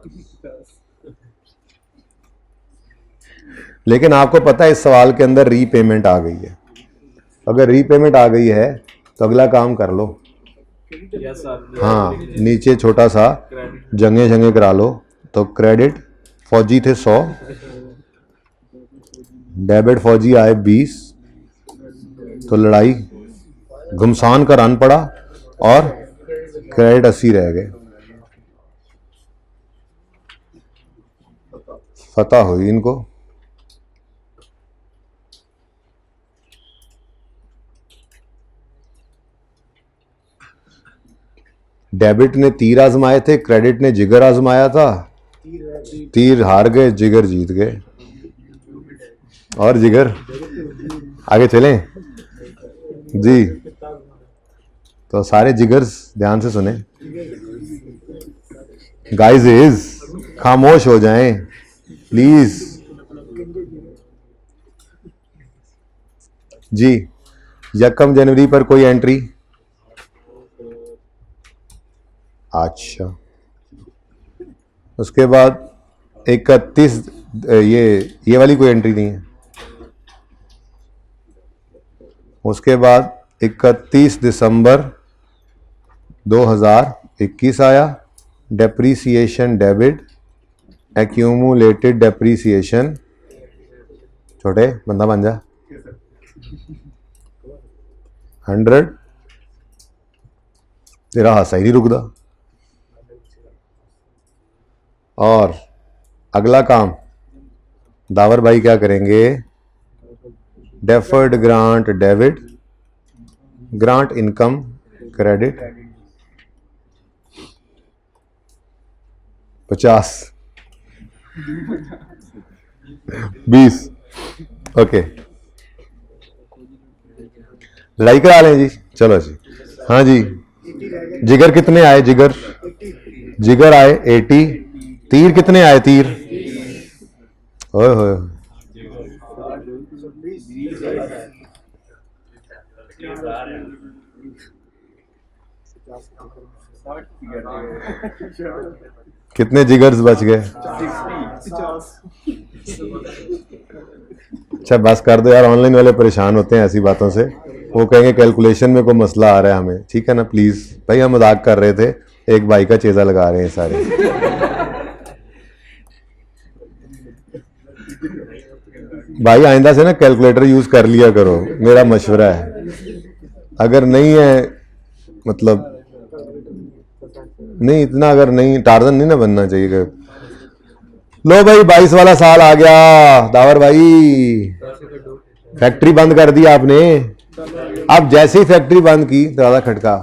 लेकिन आपको पता है इस सवाल के अंदर रीपेमेंट आ गई है। अगर रीपेमेंट आ गई है तो अगला काम कर लो। हाँ, नीचे छोटा सा जंगे करा लो। तो क्रेडिट फौजी थे 100, डेबिट फौजी आए 20, तो लड़ाई घुमसान का रन पड़ा और क्रेडिट 80 रह गए। फतह हुई इनको। डेबिट ने तीर आजमाए थे, क्रेडिट ने जिगर आजमाया था। तीर हार गए, जिगर जीत गए। और जिगर आगे चलें जी। तो सारे जिगर्स ध्यान से सुने। गाइज खामोश हो जाएं प्लीज जी। 1 जनवरी पर कोई एंट्री? अच्छा, उसके बाद 31, ये वाली कोई एंट्री नहीं है। उसके बाद 31 दिसंबर 2021 आया, डेप्रीसिएशन डेबिट, एक्यूमुलेटेड डेप्रीसिएशन। छोटे बंदा बन जा 100। तेरा हादसा ही नहीं रुकदा। और अगला काम दावर भाई क्या करेंगे? Deferred grant debit, grant income credit 50, 20। Okay, लड़ाई करा लें जी। चलो जी, हाँ जी। जिगर कितने आए? जिगर आए 80। तीर कितने आए? तीर ओए होए, कितने जिगर्स बच गए? अच्छा बस कर दो यार, ऑनलाइन वाले परेशान होते हैं ऐसी बातों से। वो कहेंगे कैलकुलेशन में कोई मसला आ रहा है हमें। ठीक है ना, प्लीज भाई, हम मजाक कर रहे थे, एक भाई का चेजा लगा रहे हैं सारे। भाई आइंदा से ना कैलकुलेटर यूज कर लिया करो, मेरा मशवरा है। अगर नहीं है मतलब नहीं इतना अगर नहीं, टार्जन नहीं ना बनना चाहिए। लो भाई 22 वाला साल आ गया दावर भाई, फैक्ट्री बंद कर दी आपने। अब जैसे ही फैक्ट्री बंद की दरवाजा खटका,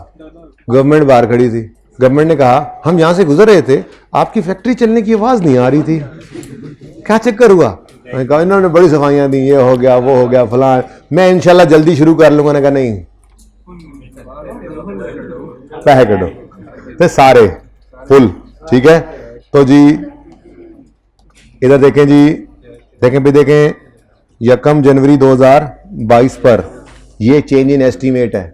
गवर्नमेंट बाहर खड़ी थी। गवर्नमेंट ने कहा हम यहां से गुजर रहे थे, आपकी फैक्ट्री चलने की आवाज नहीं आ रही थी, क्या चक्कर हुआ? मैंने कहा इन्होंने बड़ी सफाइयां दी, ये हो गया वो हो गया फला, मैं इंशाल्लाह जल्दी शुरू कर लूंगा। ने कहा नहीं, पैसे कटो, तो सारे फुल। ठीक है, तो जी इधर देखें जी, देखें भी देखें, 1 जनवरी 2022 पर ये चेंज इन एस्टीमेट है,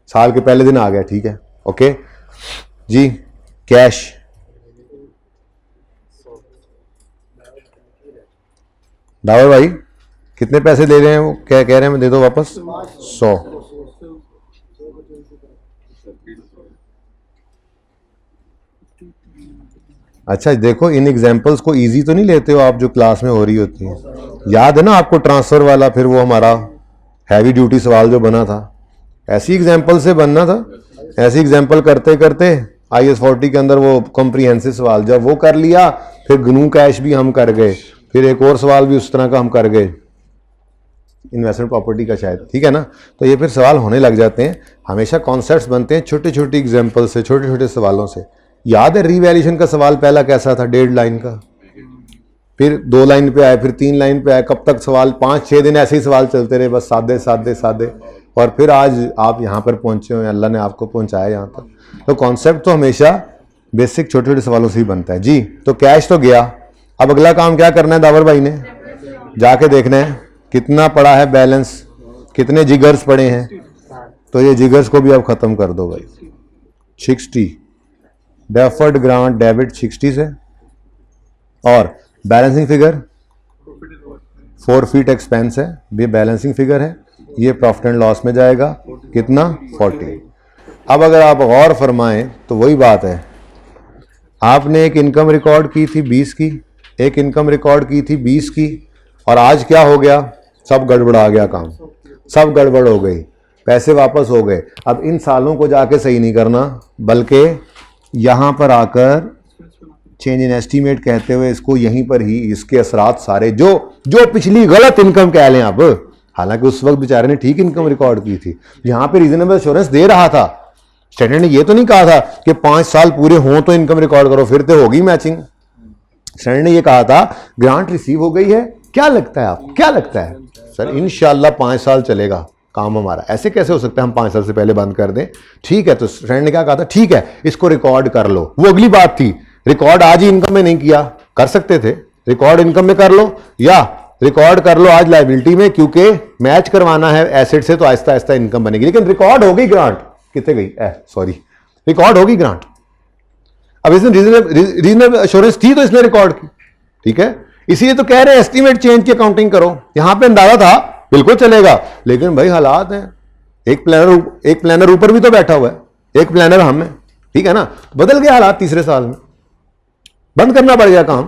साल के पहले दिन आ गया। ठीक है, ओके जी। कैश दावर भाई कितने पैसे दे रहे हैं, वो क्या कह रहे हैं, मैं दे दो वापस 100। अच्छा देखो, इन एग्जाम्पल्स को इजी तो नहीं लेते हो आप जो क्लास में हो रही होती है। याद है ना आपको ट्रांसफर वाला, फिर वो हमारा हैवी ड्यूटी सवाल जो बना था, ऐसी एग्जाम्पल से बनना था। ऐसी एग्जाम्पल करते करते IS 40 के अंदर वो कॉम्प्रिहेंसिव सवाल जब वो कर लिया, फिर GNU कैश भी हम कर गए, फिर एक और सवाल भी उस तरह का हम कर गए, इन्वेस्टमेंट प्रॉपर्टी का शायद। ठीक है ना, तो ये फिर सवाल होने लग जाते हैं। हमेशा कॉन्सेप्ट्स बनते हैं छोटे छोटे एग्जाम्पल से, छोटे छोटे सवालों से। याद है रीवैल्यूएशन का सवाल पहला कैसा था, 1.5 लाइन का, फिर 2 लाइन पे आए, फिर 3 लाइन पे आए, कब तक सवाल 5-6 दिन ऐसे ही सवाल चलते रहे, बस सादे सादे सादे, और फिर आज आप यहाँ पर पहुंचे हो, अल्लाह ने आपको पहुंचाया यहाँ तक। तो कॉन्सेप्ट तो हमेशा बेसिक छोटे छोटे सवालों से ही बनता है जी। तो कैश तो गया, अब अगला काम क्या करना है दावर भाई ने, जाके देखना है कितना पड़ा है बैलेंस, कितने जिगर्स पड़े हैं। तो ये जिगर्स को भी अब खत्म कर दो भाई। 60 डेफर्ड ग्रांट डेबिट 60 से, और बैलेंसिंग फिगर फॉरफिट एक्सपेंस है, ये बैलेंसिंग फिगर है, ये प्रॉफिट एंड लॉस में जाएगा कितना 40। अब अगर आप गौर फरमाएं तो वही बात है, आपने एक इनकम रिकॉर्ड की थी 20 की, एक इनकम रिकॉर्ड की थी 20 की, और आज क्या हो गया, सब गड़बड़ा गया, काम सब गड़बड़ हो गई, पैसे वापस हो गए। अब इन सालों को जाके सही नहीं करना, बल्कि यहां पर आकर चेंज इन एस्टीमेट कहते हुए इसको यहीं पर ही इसके असरात सारे जो जो पिछली गलत इनकम कह लें अब, हालांकि उस वक्त बेचारे ने ठीक इनकम रिकॉर्ड की थी, यहां पे रीजनेबल एश्योरेंस दे रहा था। स्टैंडर्ड ने ये तो नहीं कहा था कि 5 साल पूरे हों तो इनकम रिकॉर्ड करो, फिर तो होगी मैचिंग। स्टैंडर्ड ने ये कहा था ग्रांट रिसीव हो गई है, क्या लगता है आप, क्या लगता है सर, इंशाल्लाह 5 साल चलेगा काम हमारा। ऐसे कैसे हो सकता है हम 5 साल से पहले बंद कर दें? ठीक है, तो स्टैंडर्ड ने क्या कहा था, ठीक है इसको रिकॉर्ड कर लो। वो अगली बात थी, रिकॉर्ड आज ही इनकम में नहीं किया, कर सकते थे, रिकॉर्ड इनकम में कर लो या रिकॉर्ड कर लो आज लायबिलिटी में, क्योंकि मैच करवाना है एसेट से, तो आहिस्ता आहिस्ता इनकम बनेगी। लेकिन रिकॉर्ड हो गई ग्रांट, कितने गई, सॉरी रिकॉर्ड होगी ग्रांट। अब इसने रीजनेबल एश्योरेंस थी तो इसने रिकॉर्ड की, ठीक है, इसीलिए तो कह रहे हैं एस्टीमेट चेंज की अकाउंटिंग करो। यहां पे अंदाजा था बिल्कुल चलेगा, लेकिन भाई हालात हैं, एक प्लानर ऊपर भी तो बैठा हुआ है, एक प्लानर हम है, ठीक है ना, बदल गए हालात, तीसरे साल में बंद करना पड़ गया काम,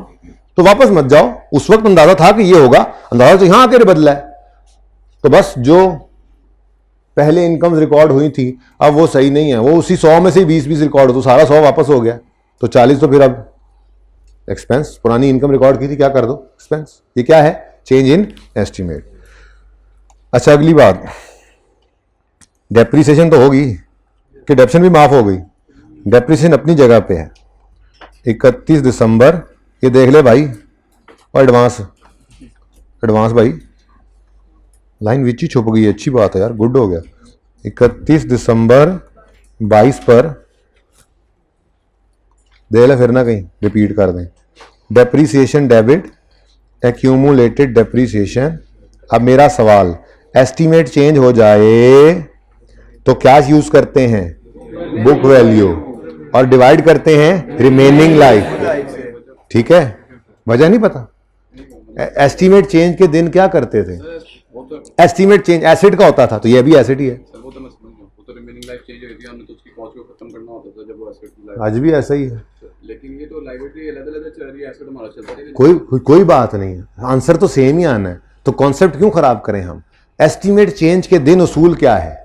तो वापस मत जाओ। उस वक्त अंदाजा था कि ये होगा, अंदाजा तो यहां आकर बदला है, तो बस जो पहले इनकम रिकॉर्ड हुई थी अब वो सही नहीं है, वो उसी 100 में से 20-20 रिकॉर्ड हो, तो सारा 100 वापस हो गया, तो 40 तो फिर अब एक्सपेंस, पुरानी इनकम रिकॉर्ड की थी, क्या कर दो एक्सपेंस। ये क्या है, चेंज इन एस्टीमेट। अच्छा अगली बात, डेप्रीसिएशन तो होगी कि डेप्शन भी माफ हो गई, डेप्रीसिएशन अपनी जगह पे है। 31 दिसंबर, ये देख ले भाई, और एडवांस भाई लाइन विच ही छुप गई है, अच्छी बात है यार, गुड हो गया। 31 दिसंबर 22 पर दे ले, फिर ना कहीं रिपीट कर दें, डेप्रीसिएशन डेबिट एक्यूमुलेटेड डेप्रीसिएशन। अब मेरा सवाल, एस्टीमेट चेंज हो जाए तो क्या यूज करते हैं, बुक वैल्यू, और डिवाइड करते हैं रिमेनिंग लाइफ, ठीक है। वजह नहीं पता, एस्टीमेट चेंज के दिन क्या करते थे, एस्टीमेट चेंज एसेट का होता था, तो ये भी एसेट ही है, आज भी ऐसा ही है, लेकिन ये तो लायबिलिटी अलग-अलग चल रही है, एसेट हमारा चलता है, कोई बात नहीं है, आंसर तो सेम ही आना है, तो कॉन्सेप्ट क्यों खराब करें हम। एस्टीमेट चेंज के दिन उसूल क्या है,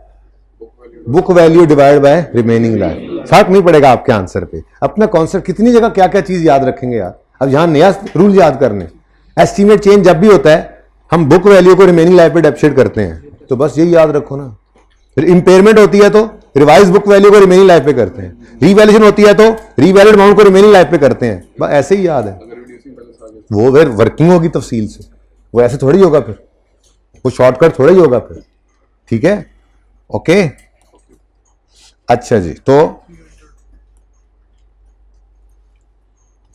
book value divide by remaining life, फर्क नहीं पड़ेगा आपके आंसर पे। अपना कॉन्सेप्ट, कितनी जगह क्या क्या चीज याद रखेंगे यार। अब यहां नया रूल याद करने, एस्टीमेट चेंज जब भी होता है हम बुक वैल्यू को रिमेनिंग लाइफ पे डेप्रिशिएट करते हैं, तो बस यही याद रखो ना। इंपेयरमेंट होती है तो रिवाइज बुक वैल्यू को रिमेनिंग लाइफ पे करते हैं, रीवैल्यूएशन होती है तो रीवैल्यूड अमाउंट को रिमेनिंग लाइफ पे करते हैं, बस ऐसे ही याद है। वो फिर वर्किंग होगी तफसील से, वो ऐसे थोड़ी होगा, फिर वो शॉर्टकट थोड़ा ही होगा फिर। ठीक है, ओके। अच्छा जी, तो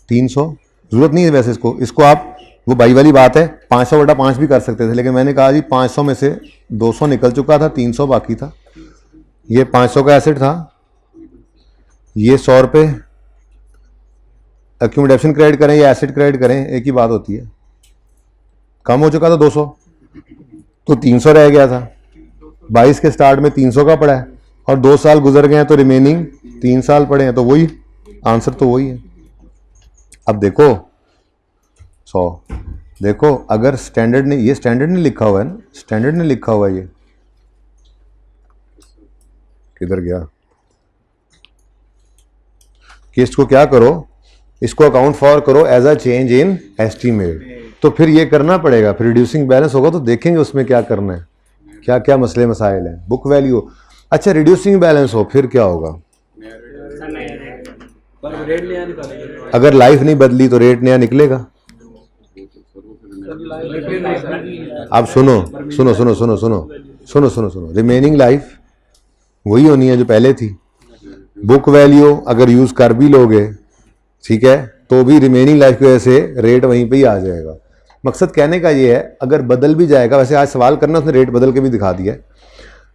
300 जरूरत नहीं है वैसे इसको आप, वो बाई वाली बात है, 500/5 भी कर सकते थे, लेकिन मैंने कहा जी 500 में से 200 निकल चुका था, 300 बाकी था। ये 500 का एसेट था, ये 100 रुपये एक्यूमुलेशन क्रेडिट करें या एसेट क्रेडिट करें, एक ही बात होती है। कम हो चुका था 200, तो 300 रह गया था। 22 के स्टार्ट में 300 का पड़ा है, और 2 साल गुजर गए हैं तो रिमेनिंग 3 साल पड़े हैं, तो वही आंसर तो वही है। अब देखो 100, देखो अगर स्टैंडर्ड ने, ये स्टैंडर्ड ने लिखा हुआ है ना, स्टैंडर्ड ने लिखा हुआ है, ये किधर गया कि इसको क्या करो, इसको अकाउंट फॉर करो as a change in estimate, तो फिर ये करना पड़ेगा। फिर रिड्यूसिंग बैलेंस होगा तो देखेंगे उसमें क्या करना है, क्या क्या मसले मसाइल हैं। बुक वैल्यू, अच्छा रिड्यूसिंग बैलेंस हो फिर क्या होगा, अगर लाइफ नहीं बदली तो रेट नया निकलेगा। अब सुनो सुनो सुनो सुनो सुनो सुनो सुनो सुनो, रिमेनिंग लाइफ वही होनी है जो पहले थी। बुक वैल्यू अगर यूज कर भी लोगे, ठीक है, तो भी रिमेनिंग लाइफ की वजह से रेट वहीं पे ही आ जाएगा। मकसद कहने का ये है, अगर बदल भी जाएगा, वैसे आज सवाल करना उसने रेट बदल के भी दिखा दिया,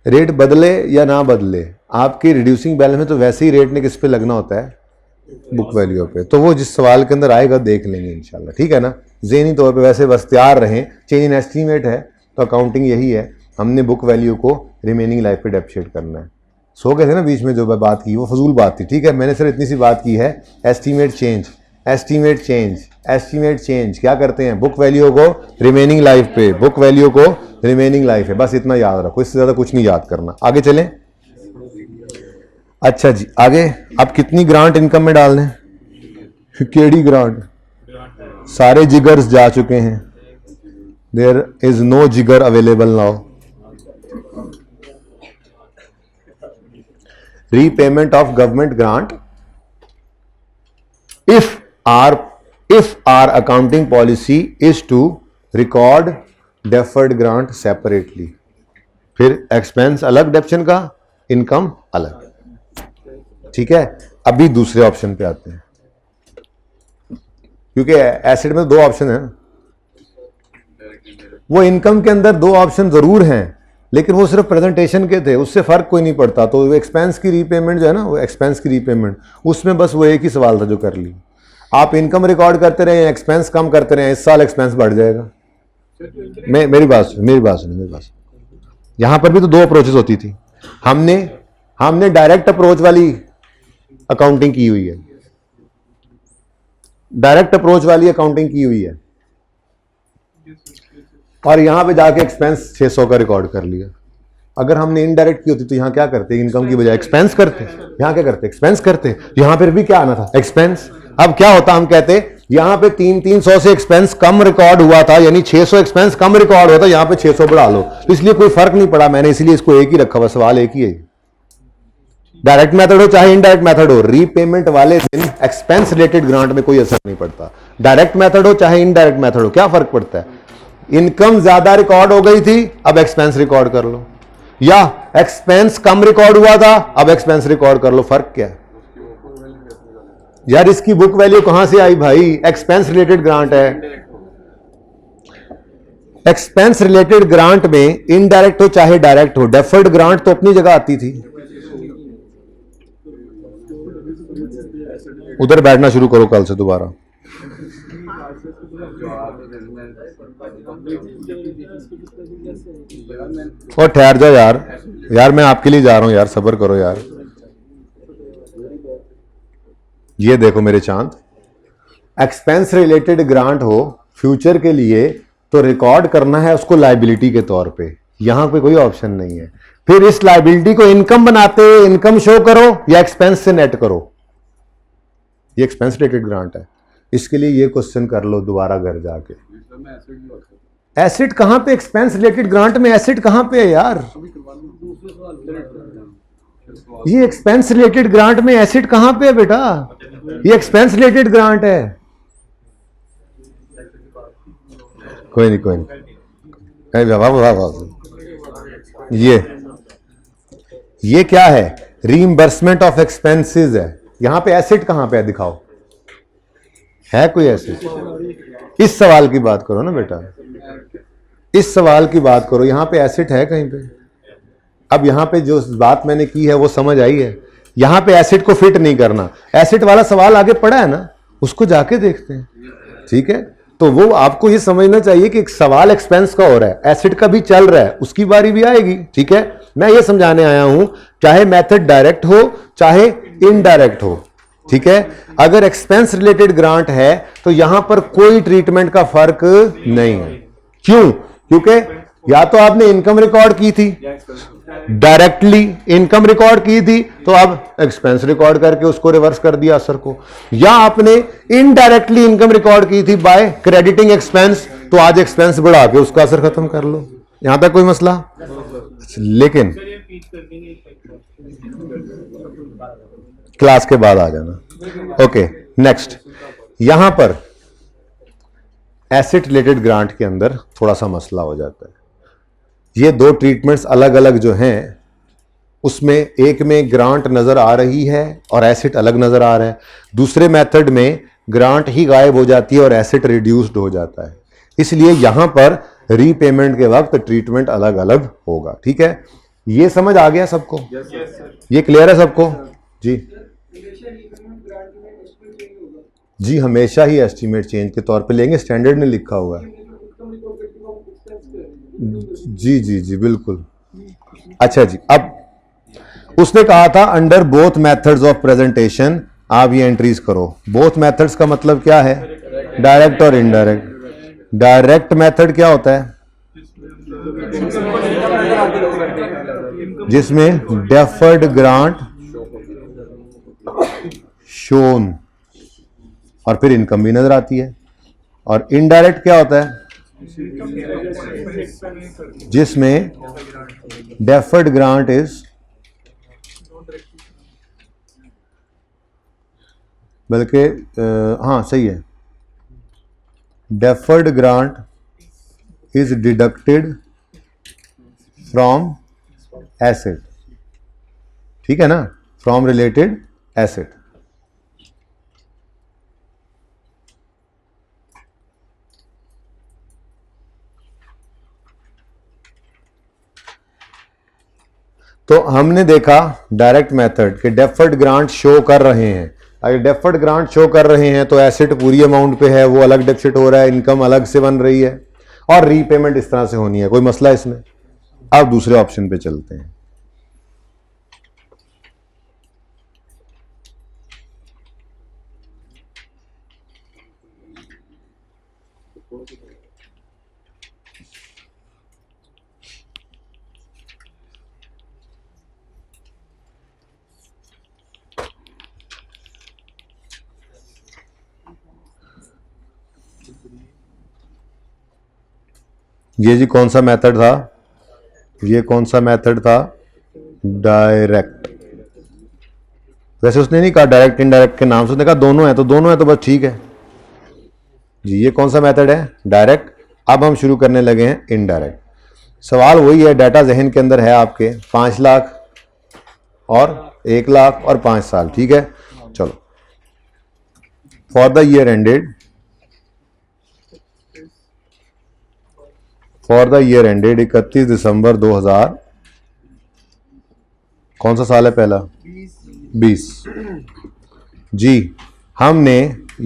रेट बदले या ना बदले आपकी रिड्यूसिंग बैलेंस में तो वैसे ही रेट ने किस पे लगना होता है, बुक वैल्यू पे। तो वो जिस सवाल के अंदर आएगा देख लेंगे इंशाल्लाह, ठीक है ना। ज़हनी तौर पे वैसे बस तैयार रहें, चेंज इन एस्टीमेट है तो अकाउंटिंग यही है, हमने बुक वैल्यू को रिमेनिंग लाइफ पे डेप्रिशिएट करना है। सो गए थे ना बीच में जो बात की, वो फजूल बात थी, ठीक है। मैंने सिर्फ इतनी सी बात की है, estimate change, estimate change, estimate change क्या करते हैं, बुक वैल्यू को रिमेनिंग लाइफ पे, बुक वैल्यू को रिमेनिंग लाइफ है, बस इतना याद रखो, इससे ज़्यादा कुछ नहीं याद करना। आगे चलें। अच्छा जी, आगे अब कितनी ग्रांट इनकम में डालने, केडी ग्रांट, सारे जिगर्स जा चुके हैं, देयर इज नो जिगर available now. Repayment of government grant if our accounting policy is to record deferred grant separately, फिर एक्सपेंस अलग डेप्शन का, इनकम अलग, ठीक है। अभी दूसरे ऑप्शन पे आते हैं, क्योंकि एसेट में 2 ऑप्शन है, वो इनकम के अंदर 2 ऑप्शन जरूर हैं, लेकिन वो सिर्फ प्रेजेंटेशन के थे, उससे फर्क कोई नहीं पड़ता। तो वो एक्सपेंस की रीपेमेंट जो है ना, वो एक्सपेंस की रीपेमेंट, उसमें बस वो एक ही सवाल था जो कर ली। आप इनकम रिकॉर्ड करते रहे, एक्सपेंस कम करते रहे, इस साल एक्सपेंस बढ़ जाएगा। मेरी बात सुनो, यहां पर भी तो 2 अप्रोचेस होती थी। हमने डायरेक्ट अप्रोच वाली अकाउंटिंग की हुई है, डायरेक्ट अप्रोच वाली अकाउंटिंग की हुई है, और यहां पे जाके एक्सपेंस 600 का रिकॉर्ड कर लिया। अगर हमने इनडायरेक्ट की होती तो यहां क्या करते, इनकम की बजाय एक्सपेंस करते, यहां क्या करते, एक्सपेंस करते। यहां पर भी क्या आना था, एक्सपेंस। अब क्या होता, हम कहते यहां पे 300 से एक्सपेंस कम रिकॉर्ड हुआ था, यानी 600 एक्सपेंस कम रिकॉर्ड होता, यहां पे 600 बढ़ा लो, तो इसलिए कोई फर्क नहीं पड़ा, मैंने इसीलिए इसको एक ही रखा हुआ, सवाल एक ही है। डायरेक्ट मेथड हो चाहे इनडायरेक्ट मेथड हो, रीपेमेंट वाले दिन एक्सपेंस रिलेटेड ग्रांट में कोई असर नहीं पड़ता। डायरेक्ट मेथड हो चाहे इनडायरेक्ट मेथड हो, क्या फर्क पड़ता है। इनकम ज्यादा रिकॉर्ड हो गई थी, अब एक्सपेंस रिकॉर्ड कर लो, या एक्सपेंस कम रिकॉर्ड हुआ था, अब एक्सपेंस रिकॉर्ड कर लो, फर्क क्या है यार। इसकी बुक वैल्यू कहां से आई भाई, एक्सपेंस रिलेटेड ग्रांट है। एक्सपेंस रिलेटेड ग्रांट में इनडायरेक्ट हो चाहे डायरेक्ट हो, डेफर्ड ग्रांट तो अपनी जगह आती थी। उधर बैठना शुरू करो कल से दोबारा। और ठहर जाओ यार मैं आपके लिए जा रहा हूं यार, सब्र करो यार। ये देखो मेरे चांद, एक्सपेंस रिलेटेड ग्रांट हो फ्यूचर के लिए तो रिकॉर्ड करना है उसको लायबिलिटी के तौर पे, यहां पे कोई ऑप्शन नहीं है। फिर इस लाइबिलिटी को इनकम बनाते इनकम शो करो या एक्सपेंस से नेट करो। ये एक्सपेंस रिलेटेड ग्रांट है। इसके लिए ये क्वेश्चन कर लो दोबारा घर जाके। एसेट कहां पे एक्सपेंस रिलेटेड ग्रांट में एसेट कहां पे है यार? ये एक्सपेंस रिलेटेड ग्रांट में एसेट कहां पे है बेटा? ये एक्सपेंस रिलेटेड ग्रांट है। कोई नहीं कोई नहीं, वाह वाह वाह। ये क्या है? रीइंबर्समेंट ऑफ एक्सपेंसेस है। यहां पे एसेट कहां पे है दिखाओ, है कोई एसेट? इस सवाल की बात करो ना बेटा, इस सवाल की बात करो। यहां पे एसेट है कहीं पे? अब यहां पे जो बात मैंने की है वो समझ आई है। यहां पे एसेट को फिट नहीं करना। एसेट वाला सवाल आगे पड़ा है ना, उसको जाके देखते हैं, ठीक है? तो वो आपको ये समझना चाहिए कि एक सवाल एक्सपेंस का हो रहा है, एसेट का भी चल रहा है, उसकी बारी भी आएगी, ठीक है? मैं ये समझाने आया हूं, चाहे मेथड डायरेक्ट हो चाहे इनडायरेक्ट हो, ठीक है? अगर एक्सपेंस रिलेटेड ग्रांट है तो यहां पर कोई ट्रीटमेंट का फर्क नहीं है। क्यों? क्योंकि या तो आपने इनकम रिकॉर्ड की थी, डायरेक्टली इनकम रिकॉर्ड की थी, तो अब एक्सपेंस रिकॉर्ड करके उसको रिवर्स कर दिया असर को, या आपने इनडायरेक्टली इनकम रिकॉर्ड की थी बाय क्रेडिटिंग एक्सपेंस, तो आज एक्सपेंस बढ़ा के उसका असर खत्म कर लो। यहां तक कोई मसला? लेकिन क्लास के बाद आ जाना। Okay, next. यहां पर एसेट रिलेटेड ग्रांट के अंदर थोड़ा सा मसला हो जाता है। ये दो ट्रीटमेंट्स अलग अलग जो हैं, उसमें एक में ग्रांट नजर आ रही है और एसेट अलग नजर आ रहा है। दूसरे मेथड में ग्रांट ही गायब हो जाती है और एसेट रिड्यूस्ड हो जाता है। इसलिए यहां पर रीपेमेंट के वक्त ट्रीटमेंट अलग अलग होगा, ठीक है? ये समझ आ गया सबको? ये क्लियर है सबको? जी जी, हमेशा ही एस्टीमेट चेंज के तौर पे लेंगे, स्टैंडर्ड ने लिखा हुआ है। जी जी जी बिल्कुल। अच्छा जी, अब उसने कहा था under both methods of presentation आप ये एंट्रीज करो। बोथ मेथड्स का मतलब क्या है? डायरेक्ट और इनडायरेक्ट। डायरेक्ट मेथड क्या होता है? जिसमें डेफर्ड ग्रांट शोन और फिर इनकम भी नजर आती है। और इनडायरेक्ट क्या होता है? जिसमें डेफर्ड ग्रांट इज, बल्कि हाँ सही है, deferred grant is deducted from asset, ठीक है ना? From related asset. तो हमने देखा डायरेक्ट मेथड के डेफर्ड ग्रांट शो कर रहे हैं। अगर डेफर्ड ग्रांट शो कर रहे हैं तो एसेट पूरी अमाउंट पे है, वो अलग डेफिसिट हो रहा है, इनकम अलग से बन रही है और रीपेमेंट इस तरह से होनी है। कोई मसला इसमें? अब दूसरे ऑप्शन पे चलते हैं। ये जी कौन सा मेथड था? ये कौन सा मेथड था? डायरेक्ट। वैसे उसने नहीं कहा डायरेक्ट इनडायरेक्ट के नाम से, उसने कहा दोनों है, तो दोनों है तो बस ठीक है जी। ये कौन सा मेथड है? डायरेक्ट। अब हम शुरू करने लगे हैं इनडायरेक्ट। सवाल वही है, डाटा जहन के अंदर है आपके, 5 लाख और 1 लाख और 5 साल, ठीक है? चलो, for the year ended, for the year ended 31 दिसंबर 2000, कौन सा साल है पहला? 20 जी। हमने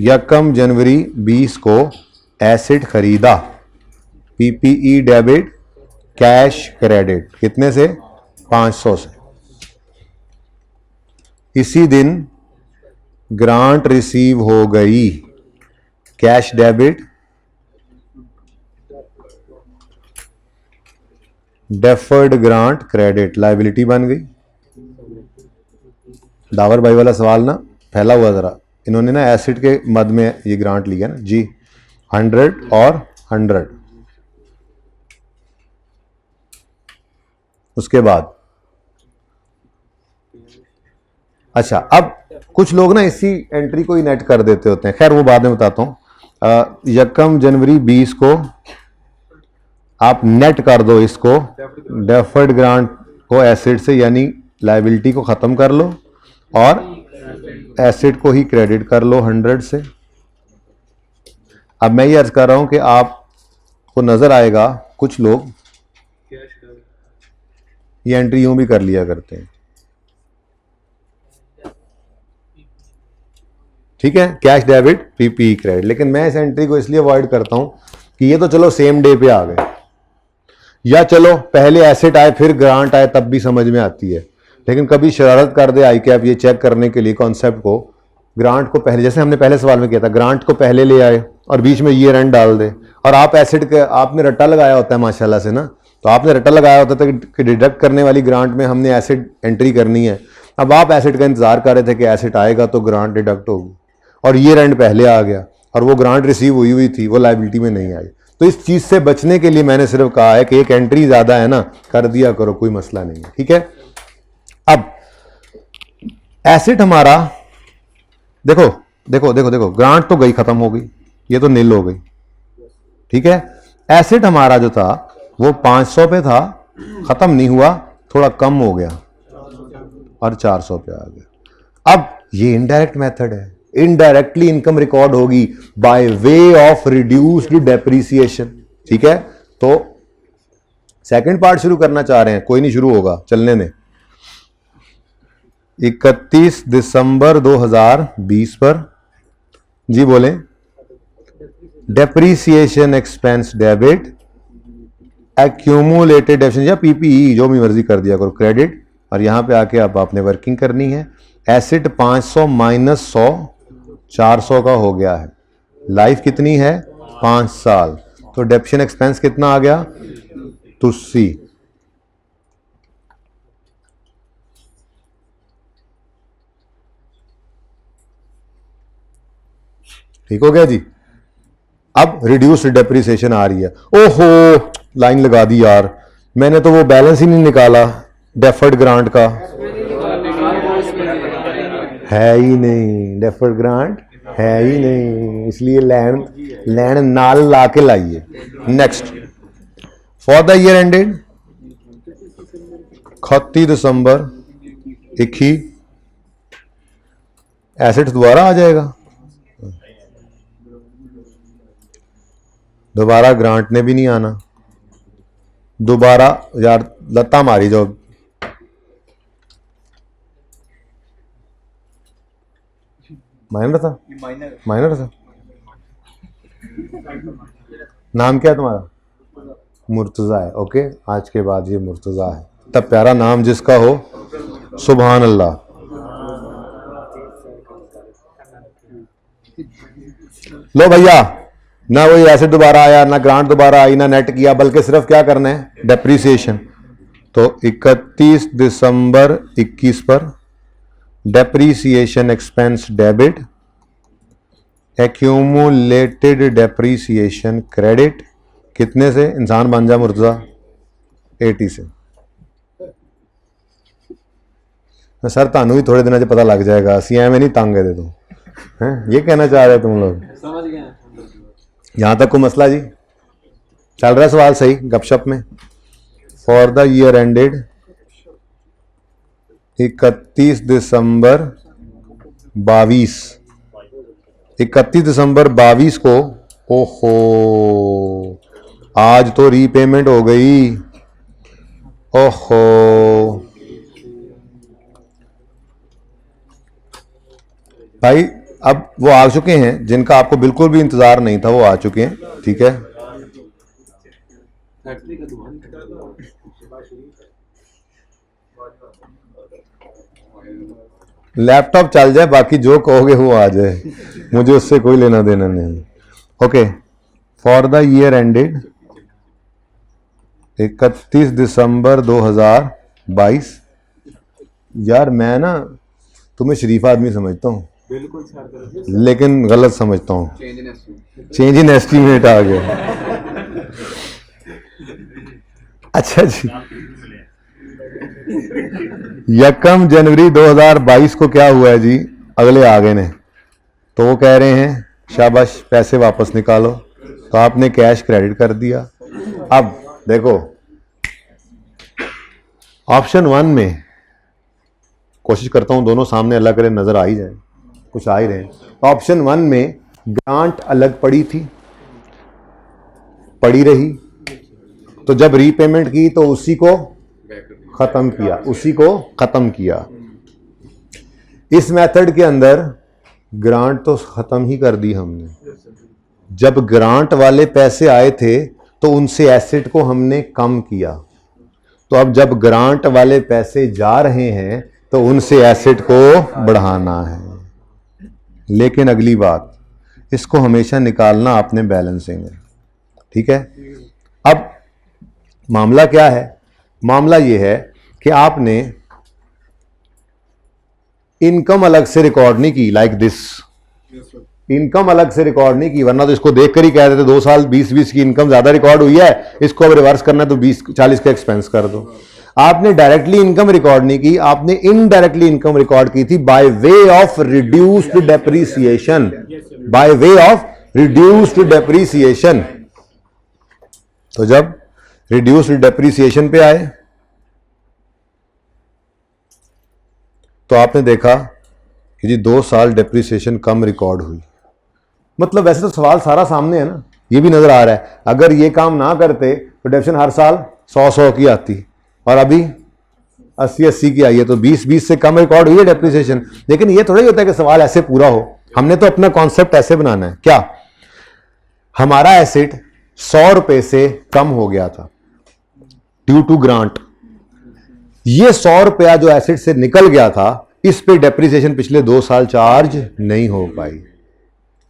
1 जनवरी 20 को एसेट खरीदा, पीपीई डेबिट, कैश क्रेडिट, कितने से? 500 से। इसी दिन ग्रांट रिसीव हो गई, cash debit deferred grant credit, liability बन गई। डावर भाई वाला सवाल ना फैला हुआ जरा, इन्होंने ना एसिड के मद में ये ग्रांट लिया ना जी, 100 और 100। उसके बाद अच्छा, अब कुछ लोग ना इसी एंट्री को ही नेट कर देते होते हैं, खैर वो बाद में बताता हूं। 1 जनवरी 20 को आप नेट कर दो इसको, डेफर्ड ग्रांट को एसिड से, यानी लाइबिलिटी को खत्म कर लो और एसिड को ही क्रेडिट कर लो 100 से। अब मैं ये अर्ज कर रहा हूं कि आपको नजर आएगा कुछ लोग ये एंट्री यूं भी कर लिया करते हैं, ठीक है, कैश डेबिट पीपी क्रेडिट। लेकिन मैं इस एंट्री को इसलिए अवॉइड करता हूं कि ये तो चलो सेम डे पे आ गए, या चलो पहले एसेट आए फिर ग्रांट आए तब भी समझ में आती है। लेकिन कभी शरारत कर दे आई कैप ये चेक करने के लिए कॉन्सेप्ट को, ग्रांट को पहले, जैसे हमने पहले सवाल में किया था, ग्रांट को पहले ले आए और बीच में ईयर एंड डाल दे, और आप एसेट के आपने रट्टा लगाया होता है माशाल्लाह से ना, तो आपने रट्टा लगाया होता था कि डिडक्ट करने वाली ग्रांट में हमने एसेट एंट्री करनी है। अब आप एसेट का इंतजार कर रहे थे कि एसेट आएगा तो ग्रांट डिडक्ट होगी, और ईयर एंड पहले आ गया और वो ग्रांट रिसीव हुई थी, वो लाइबिलिटी में नहीं आई। तो इस चीज से बचने के लिए मैंने सिर्फ कहा है कि एक एंट्री ज्यादा है ना, कर दिया करो, कोई मसला नहीं है, ठीक है। अब एसेट हमारा देखो देखो देखो देखो, ग्रांट तो गई, खत्म हो गई, ये तो नील हो गई, ठीक है। एसेट हमारा जो था वो 500 पे था, खत्म नहीं हुआ, थोड़ा कम हो गया और 400 पे आ गया। अब ये इनडायरेक्ट मेथड है, इनडायरेक्टली इनकम रिकॉर्ड होगी by way of reduced depreciation, ठीक है। तो सेकंड पार्ट शुरू करना चाह रहे हैं, कोई नहीं शुरू होगा, चलने दें। 31 दिसंबर 2020 पर जी बोले, depreciation expense debit, accumulated depreciation या पीपीई जो भी मर्जी कर दिया करो, क्रेडिट, और यहां पे आके अब आपने वर्किंग करनी है। एसिड 500 माइनस 100, 400 का हो गया है, लाइफ कितनी है 5 साल, तो डेप्रिसिएशन एक्सपेंस कितना आ गया 2C। ठीक हो गया जी। अब रिड्यूस्ड डेप्रिसिएशन आ रही है, ओहो लाइन लगा दी यार, मैंने तो वो बैलेंस ही नहीं निकाला डेफर्ड ग्रांट का, है ही नहीं, डेफर्ड ग्रांट है ही नहीं, इसलिए लैंड नाल ला के लाइए। Next, for the year ended 31 December 21, asset दोबारा आ जाएगा, दोबारा ग्रांट ने भी नहीं आना, दोबारा यार लता मारी जो माइनर था, माइनर था, नाम क्या है तुम्हारा? मुर्तजा है, ओके, आज के बाद ये मुर्तजा है, तब प्यारा नाम जिसका हो, सुभान अल्लाह। लो भैया, ना वही एसेट दोबारा आया, ना ग्रांट दोबारा आई, ना नेट किया, बल्कि सिर्फ क्या करना है डेप्रीसिएशन। तो 31 दिसंबर 21 पर depreciation expense debit, accumulated depreciation credit, कितने से इंसान बन जा मुर्तजा 80 से। सर तानू भी थोड़े दिनों से पता लग जाएगा, सीएम में नहीं तंग है दे दो, हैं ये कहना चाह रहे तुम लोग, समझ गए यहां तक को मसला जी चल रहा है, सवाल सही गपशप में। फॉर द ईयर एंडेड 31 दिसंबर 22, 31 दिसंबर 22 को, ओहो आज तो रीपेमेंट हो गई, ओहो भाई, अब वो आ चुके हैं जिनका आपको बिल्कुल भी इंतजार नहीं था, वो आ चुके हैं, ठीक है। लैपटॉप चल जाए, बाकी जो कहोगे वो आ जाए, मुझे उससे कोई लेना देना नहीं। Okay, for the year ended 31 दिसंबर 2022। यार मैं ना तुम्हें शरीफ आदमी समझता हूँ, बिल्कुल सर, लेकिन गलत समझता हूँ। Change in estimate. Change in estimate आ गया। अच्छा जी, 1 जनवरी 2022 को क्या हुआ है जी, अगले आगे ने तो वो कह रहे हैं शाबाश पैसे वापस निकालो, तो आपने कैश क्रेडिट कर दिया। अब देखो ऑप्शन 1 में, कोशिश करता हूं दोनों सामने अल्लाह करे नजर आ ही जाए, कुछ आ ही रहे हैं। ऑप्शन 1 में ग्रांट अलग पड़ी थी, पड़ी रही, तो जब रीपेमेंट की तो उसी को खत्म किया, उसी को खत्म किया। इस मेथड के अंदर ग्रांट तो खत्म ही कर दी हमने। जब ग्रांट वाले पैसे आए थे तो उनसे एसेट को हमने कम किया, तो अब जब ग्रांट वाले पैसे जा रहे हैं तो उनसे एसेट को बढ़ाना है। लेकिन अगली बात, इसको हमेशा निकालना आपने बैलेंसिंग है, ठीक है। अब मामला क्या है, मामला यह है कि आपने इनकम अलग से रिकॉर्ड नहीं की, लाइक दिस, इनकम अलग से रिकॉर्ड नहीं की, वरना तो इसको देखकर ही कह देते 2 साल 20-20 की इनकम ज्यादा रिकॉर्ड हुई है, इसको अब रिवर्स करना है तो 20-40 का एक्सपेंस कर दो। आपने डायरेक्टली इनकम रिकॉर्ड नहीं की, आपने इनडायरेक्टली इनकम रिकॉर्ड की थी by way of reduced depreciation, by way of reduced depreciation. तो जब रिड्यूस्ड डेप्रीसिएशन पे आए तो आपने देखा कि जी 2 साल डेप्रीसिएशन कम रिकॉर्ड हुई। मतलब वैसे तो सवाल सारा सामने है ना, ये भी नजर आ रहा है, अगर ये काम ना करते तो डेप्रीसिएशन हर साल 100-100 की आती, और अभी 80-80 की आई है, तो 20-20 से कम रिकॉर्ड हुई है डेप्रीसिएशन। लेकिन ये थोड़ा ही होता है कि सवाल ऐसे पूरा हो, हमने तो अपना कॉन्सेप्ट ऐसे बनाना है। क्या हमारा एसेट 100 रुपए से कम हो गया था ड्यू टू ग्रांट, ये 100 रुपया जो एसेट से निकल गया था, इस पे डेप्रीसिएशन पिछले 2 साल चार्ज नहीं हो पाई,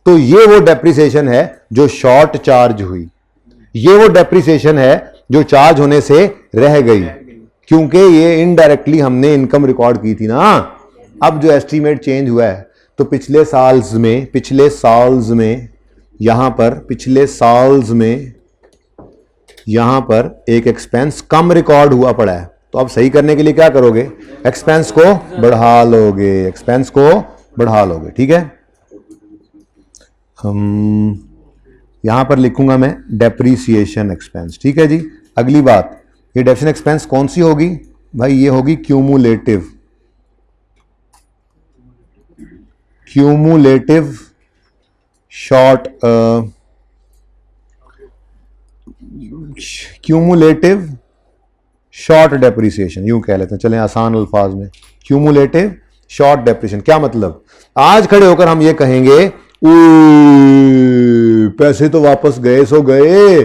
तो ये वो डेप्रीसिएशन है जो शॉर्ट चार्ज हुई, ये वो डेप्रीसिएशन है जो चार्ज होने से रह गई, क्योंकि ये इनडायरेक्टली हमने इनकम रिकॉर्ड की थी ना। अब जो एस्टीमेट चेंज हुआ है तो पिछले साल्स में यहां पर, पिछले साल्स में यहां पर एक एक्सपेंस कम रिकॉर्ड हुआ पड़ा है, तो अब सही करने के लिए क्या करोगे, एक्सपेंस को बढ़ा लोगे, एक्सपेंस को बढ़ा लोगे, ठीक है। हम यहां पर लिखूंगा मैं डेप्रीसिएशन एक्सपेंस, ठीक है जी। अगली बात, ये डेप्रीसिएशन एक्सपेंस कौन सी होगी भाई, ये होगी cumulative, cumulative short, cumulative short depreciation, यूं कह लेते हैं, चलें आसान अल्फाज में, क्यूमुलेटिव शॉर्ट डेप्रीसिएशन। क्या मतलब, आज खड़े होकर हम ये कहेंगे पैसे तो वापस गए सो गए,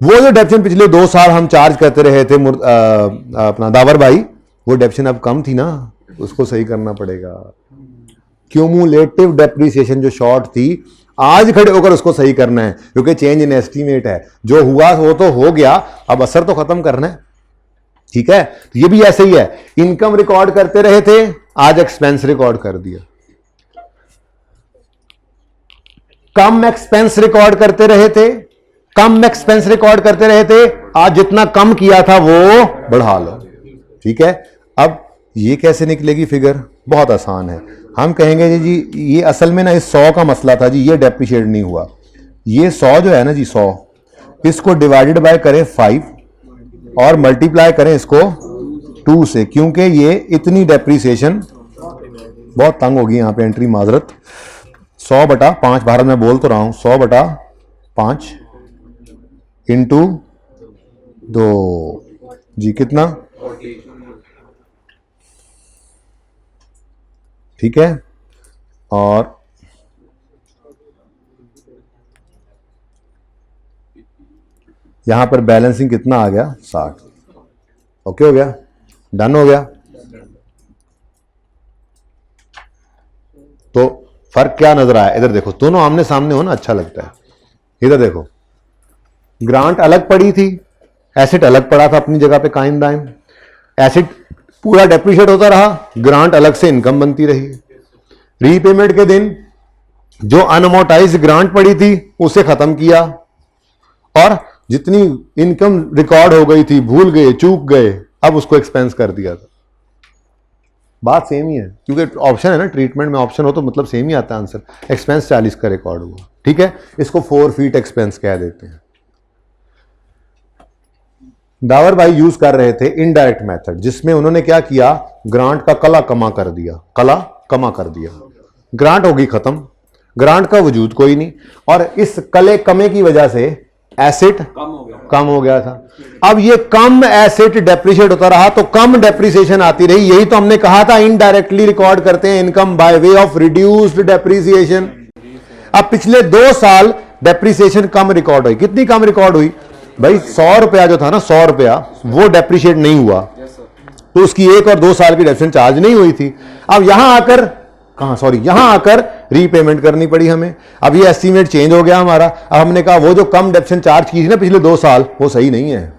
वो जो डेप्रीसिएशन पिछले 2 साल हम चार्ज करते रहे थे अपना दावर भाई, वो डेप्रीसिएशन अब कम थी ना, उसको सही करना पड़ेगा। क्यूमुलेटिव डेप्रीसिएशन जो शॉर्ट थी, आज खड़े होकर उसको सही करना है, क्योंकि चेंज इन एस्टीमेट है, जो हुआ वो तो हो गया, अब असर तो खत्म करना है, ठीक है। तो ये भी ऐसे ही है, इनकम रिकॉर्ड करते रहे थे, आज एक्सपेंस रिकॉर्ड कर दिया, कम एक्सपेंस रिकॉर्ड करते रहे थे, कम एक्सपेंस रिकॉर्ड करते रहे थे, आज जितना कम किया था वो बढ़ा लो, ठीक है। अब ये कैसे निकलेगी फिगर, बहुत आसान है, हम कहेंगे जी ये असल में ना इस 100 का मसला था जी, ये डेप्रीशिएट नहीं हुआ, ये 100 जो है ना जी 100, इसको डिवाइडेड बाय करें 5 और मल्टीप्लाई करें इसको 2 से, क्योंकि ये इतनी डेप्रीसिएशन बहुत तंग होगी यहाँ पे एंट्री, माजरत। 100/5, भारत में बोल तो रहा हूं, 100/5 इंटू 2 जी, कितना, ठीक है। और यहां पर बैलेंसिंग कितना आ गया, 60। ओके हो गया, डन हो गया। तो फर्क क्या नजर आया, इधर देखो, दोनों आमने सामने हो ना, अच्छा लगता है। इधर देखो, ग्रांट अलग पड़ी थी, एसेट अलग पड़ा था अपनी जगह पे कायम दायम, एसेट पूरा डेप्रिशिएट होता रहा, ग्रांट अलग से इनकम बनती रही। रीपेमेंट के दिन जो अनअमोर्टाइज्ड ग्रांट पड़ी थी उसे खत्म किया, और जितनी इनकम रिकॉर्ड हो गई थी, भूल गए, चूक गए, अब उसको एक्सपेंस कर दिया था। बात सेम ही है, क्योंकि ऑप्शन है ना, ट्रीटमेंट में ऑप्शन हो तो मतलब सेम ही आता है आंसर। एक्सपेंस 40 का रिकॉर्ड हुआ, ठीक है, इसको 4 फीट एक्सपेंस कह देते हैं। दावर भाई यूज कर रहे थे इनडायरेक्ट मेथड, जिसमें उन्होंने क्या किया, ग्रांट का कला कमा कर दिया, कला कमा कर दिया, ग्रांट होगी खत्म, ग्रांट का वजूद कोई नहीं, और इस कले कमे की वजह से एसेट कम हो गया था। अब ये कम एसेट डेप्रिशिएट होता रहा तो कम डेप्रिसिएशन आती रही। यही तो हमने कहा था इनडायरेक्टली रिकॉर्ड करते हैं income by way of reduced depreciation. अब पिछले 2 साल डेप्रिसिएशन कम रिकॉर्ड हुई। कितनी कम रिकॉर्ड हुई भाई? 100 रुपया जो था ना, 100 रुपया वो डेप्रिशिएट नहीं हुआ, तो उसकी 1 और 2 साल की डेप्रिसिएशन चार्ज नहीं हुई थी। अब यहां आकर यहां आकर रीपेमेंट करनी पड़ी हमें। अब ये एस्टीमेट चेंज हो गया हमारा। अब हमने कहा वो जो कम डेप्रिसिएशन चार्ज की थी ना पिछले 2 साल, वो सही नहीं है,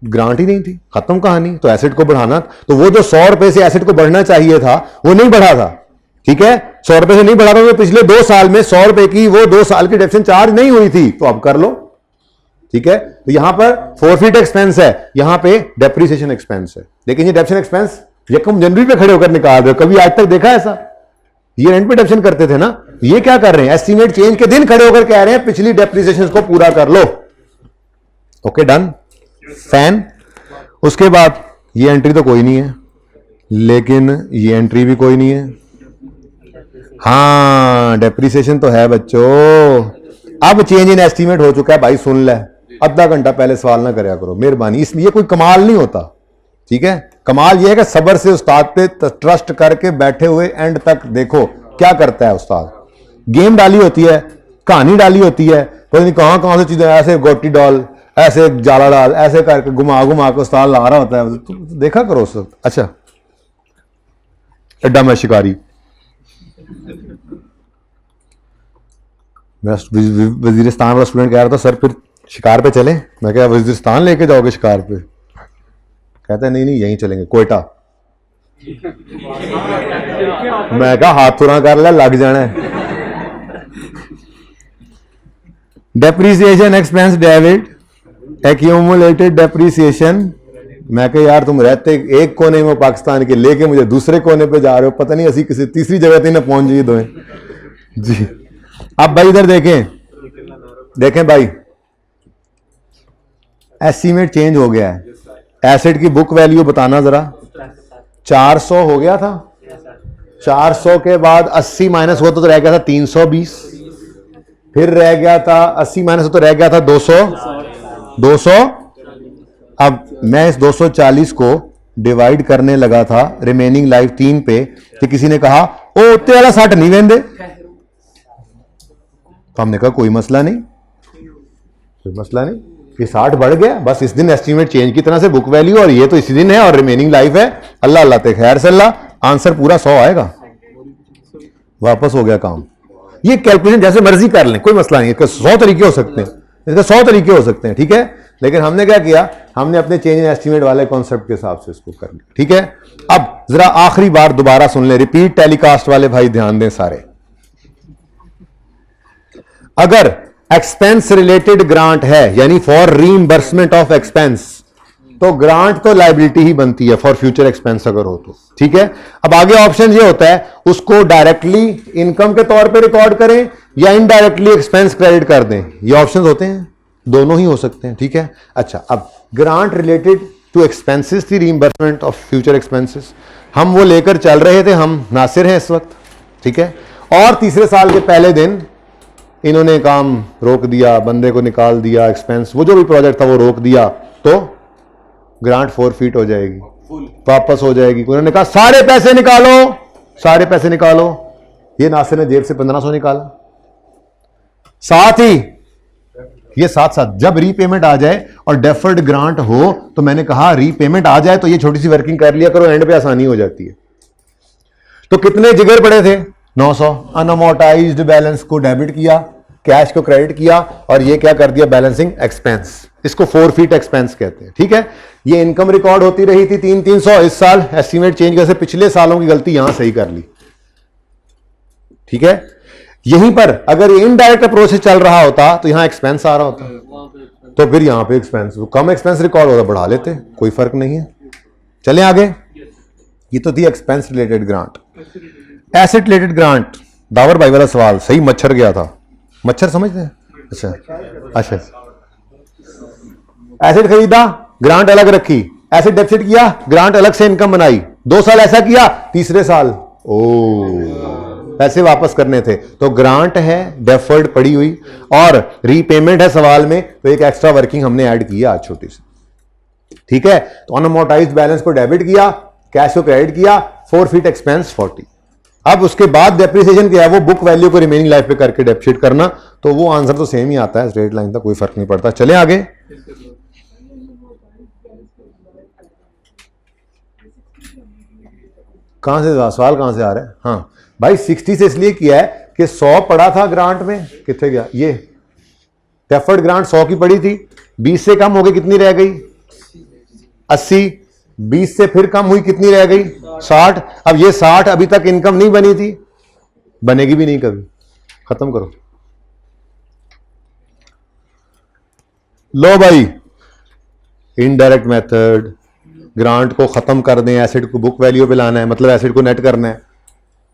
ग्रांट ही नहीं थी, खत्म कहानी। तो एसेट को बढ़ाना, तो वो जो 100 रुपए से एसेट को बढ़ना चाहिए था वो नहीं बढ़ा था, ठीक है, 100 रुपए से नहीं बढ़ा था, तो पिछले 2 साल में 100 रुपए की वो 2 साल की डेप्रिसिएशन चार्ज नहीं हुई थी, तो अब कर लो, ठीक है। तो यहां पर फोरफिट एक्सपेंस है, यहां पे डेप्रिसिएशन एक्सपेंस है। लेकिन ये डेप्रिसिएशन एक्सपेंस यकम जनवरी पे खड़े होकर निकाल रहे हो, कभी आज तक देखा ऐसा? ये रेंट पे डेप्रिसिएशन करते थे ना, ये क्या कर रहे हैं, एस्टीमेट चेंज के दिन खड़े होकर कह रहे हैं पिछली डेप्रिसिएशन को पूरा कर लो। Okay done, fan. उसके बाद ये एंट्री तो कोई नहीं है, लेकिन ये एंट्री भी कोई नहीं है। हाँ, डेप्रिसिएशन तो है बच्चों। अब चेंज इन एस्टीमेट हो चुका है भाई, सुन ले, आधा घंटा पहले सवाल ना करया करो मेहरबानी, इसलिए कोई कमाल नहीं होता, ठीक है। कमाल यह है कि सब्र से उस्ताद पे ट्रस्ट करके बैठे हुए एंड तक देखो क्या करता है उस्ताद। गेम डाली होती है, कहानी डाली होती है, पता नहीं कहां से चीजें, ऐसे गोटी डाल, ऐसे जाला डाल, ऐसे करके घुमा घुमा के उस्ताद ला रहा होता है, तो देखा करो उस वक्त। अच्छा, एड्डा मैं शिकारी, वजीरिस्तान वाला स्टूडेंट कह रहा था सर फिर शिकार पे चले। मैं क्या वजीरिस्तान लेके जाओगे शिकार पे? कहते हैं नहीं नहीं यहीं चलेंगे, कोयटा। मैं कहा हाथ थोड़ा कर ले, लग जाना है। Depreciation expense debit, accumulated depreciation. मैं कहा यार तुम रहते एक कोने में पाकिस्तान के, लेके मुझे दूसरे कोने पे जा रहे हो, पता नहीं ऐसी किसी तीसरी जगह तक ना पहुंच जाइए दो जी। अब भाई इधर देखें भाई, एस्टीमेट चेंज हो गया है। एसेट की बुक वैल्यू बताना जरा, 400 हो गया था, 400 के बाद 80 माइनस हुआ तो रह गया था 320, फिर रह गया था 80 माइनस तो रह गया था 200। अब मैं इस 240 को डिवाइड करने लगा था रिमेनिंग लाइफ 3 पे, तो किसी ने कहा ओ उत्ते वाला 60 नहीं वेंदे, तो हमने कहा कोई मसला नहीं, कोई मसला नहीं, ये 60 बढ़ गया, बस इस दिन एस्टीमेट चेंज की तरह से बुक वैल्यू, और ये तो इसी दिन है और रिमेनिंग लाइफ है, अल्लाह अल्लाह ते खैर से अल्लाह, आंसर पूरा 100 आएगा। वापस हो गया काम। ये कैलकुलेशन जैसे मर्जी कर लें, कोई मसला नहीं, इसके 100 तरीके हो सकते हैं, इसके 100 तरीके हो सकते हैं, ठीक है। लेकिन हमने क्या किया, हमने अपने चेंज इन एस्टीमेट वाले कॉन्सेप्ट के हिसाब से इसको कर लिया, ठीक है। अब जरा आखिरी बार दोबारा सुन ले, रिपीट टेलीकास्ट वाले भाई ध्यान दें सारे। अगर एक्सपेंस रिलेटेड ग्रांट है, यानी फॉर रीइंबर्समेंट ऑफ एक्सपेंस, तो ग्रांट तो लायबिलिटी ही बनती है फॉर फ्यूचर एक्सपेंस अगर हो तो, ठीक है। अब आगे ऑप्शन ये होता है उसको डायरेक्टली इनकम के तौर पे रिकॉर्ड करें या इनडायरेक्टली एक्सपेंस क्रेडिट कर दें, ये ऑप्शंस होते हैं, दोनों ही हो सकते हैं, ठीक है। अच्छा, अब ग्रांट रिलेटेड टू एक्सपेंसेस थी, रीइंबर्समेंट ऑफ फ्यूचर एक्सपेंसेस, हम वो लेकर चल रहे थे, हम नासिर हैं इस वक्त, ठीक है। और तीसरे साल के पहले दिन इन्होंने काम रोक दिया, बंदे को निकाल दिया, एक्सपेंस वो जो भी प्रोजेक्ट था वो रोक दिया, तो ग्रांट फोरफीट हो जाएगी, वापस हो जाएगी। उन्होंने कहा सारे पैसे निकालो, सारे पैसे निकालो। ये नासिर ने जेब से 1500 निकाला। साथ ही ये साथ साथ जब रीपेमेंट आ जाए और डेफर्ड ग्रांट हो, तो मैंने कहा रीपेमेंट आ जाए तो ये छोटी सी वर्किंग कर लिया करो, एंड पे आसानी हो जाती है। तो कितने जिगर पड़े थे? 900। अनअमोर्टाइज्ड बैलेंस को डेबिट किया, कैश को क्रेडिट किया, और ये क्या कर दिया, बैलेंसिंग एक्सपेंस। इसको फोरफीट एक्सपेंस कहते हैं, ठीक है। ये इनकम रिकॉर्ड होती रही थी 300, इस साल एस्टीमेट चेंज करके पिछले सालों की गलती यहां सही कर ली, ठीक है। यहीं पर अगर इनडायरेक्ट अप्रोच से चल रहा होता तो यहां एक्सपेंस आ रहा होता, तो फिर यहां पे एक्सपेंस, कम एक्सपेंस रिकॉर्ड होता बढ़ा लेते, कोई फर्क नहीं है। चले आगे। ये तो थी expense related grant. Asset related grant, the power भाई वाला सवाल सही, मच्छर गया था, मच्छर समझते हैं? अच्छा, एसेट खरीदा, ग्रांट अलग रखी, एसेट डेफिसिट किया, ग्रांट अलग से इनकम बनाई, 2 साल ऐसा किया, तीसरे साल पैसे वापस करने थे, तो ग्रांट है डेफर्ड पड़ी हुई, और रीपेमेंट है सवाल में, तो एक एक्स्ट्रा वर्किंग हमने ऐड किया आज छोटी सी, ठीक है। तो अनअमोर्टाइज्ड बैलेंस को डेबिट किया, कैश को क्रेडिट किया, फोरफीट एक्सपेंस 40। अब उसके बाद डेप्रिसिएशन क्या है, वो बुक वैल्यू को रिमेनिंग लाइफ पे करके डेप्रिशिएट करना, तो वो आंसर तो सेम ही आता है, स्ट्रेट लाइन तक कोई फर्क नहीं पड़ता। चले आगे। कहां से सवाल कहां से आ रहा है? हाँ भाई 60 से इसलिए किया है कि 100 पड़ा था ग्रांट में, कितने गया ये डेफर्ड ग्रांट 100 की पड़ी थी, 20 से कम हो गई, कितनी रह गई 80, 20 से फिर कम हुई, कितनी रह गई 60। अब ये 60 अभी तक इनकम नहीं बनी थी, बनेगी भी नहीं कभी, खत्म करो। लो भाई इनडायरेक्ट मेथड, ग्रांट को खत्म कर दें, एसेट को बुक वैल्यू पे लाना है, मतलब एसेट को नेट करना है,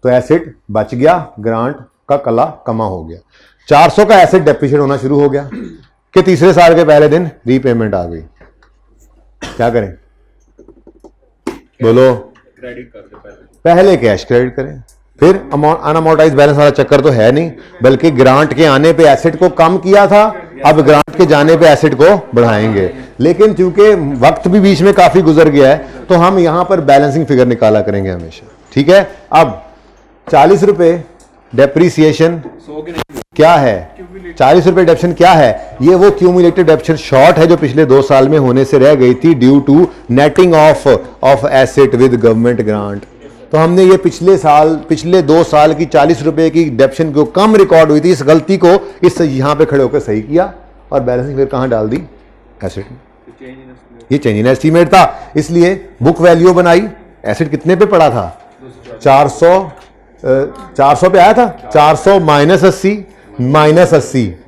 तो एसेट बच गया, ग्रांट का कला कमा हो गया, 400 का एसेट डेप्रिशिएट होना शुरू हो गया कि तीसरे साल के पहले दिन रीपेमेंट आ गई, क्या करें बोलो? क्रेडिट कर दे पहले कैश क्रेडिट करें, फिर अनअमोर्टाइज्ड बैलेंस वाला चक्कर तो है नहीं, बल्कि ग्रांट के आने पे एसेट को कम किया था, अब ग्रांट के जाने पे एसेट को बढ़ाएंगे। लेकिन चूंकि वक्त भी बीच में काफी गुजर गया है, तो हम यहां पर बैलेंसिंग फिगर निकाला करेंगे हमेशा, ठीक है। अब 40 रुपए डेप्रीसिएशन क्या है, 40 रुपए डेप्शन क्या है, ये वो क्यूमुलेटेड डेप्शन शॉर्ट है जो पिछले 2 साल में होने से रह गई थी due to netting of asset with government grant. तो हमने ये पिछले 2 साल की 40 रुपए की डेप्शन को कम रिकॉर्ड हुई थी, इस गलती को इस यहां पे खड़े होकर सही किया और बैलेंसिंग फिर कहां डाल दी, एसेट में। ये चेंज इन एस्टीमेट था, इसलिए बुक वैल्यू बनाई, एसेट कितने पे पड़ा था 400 पे आया था, 400 माइनस 80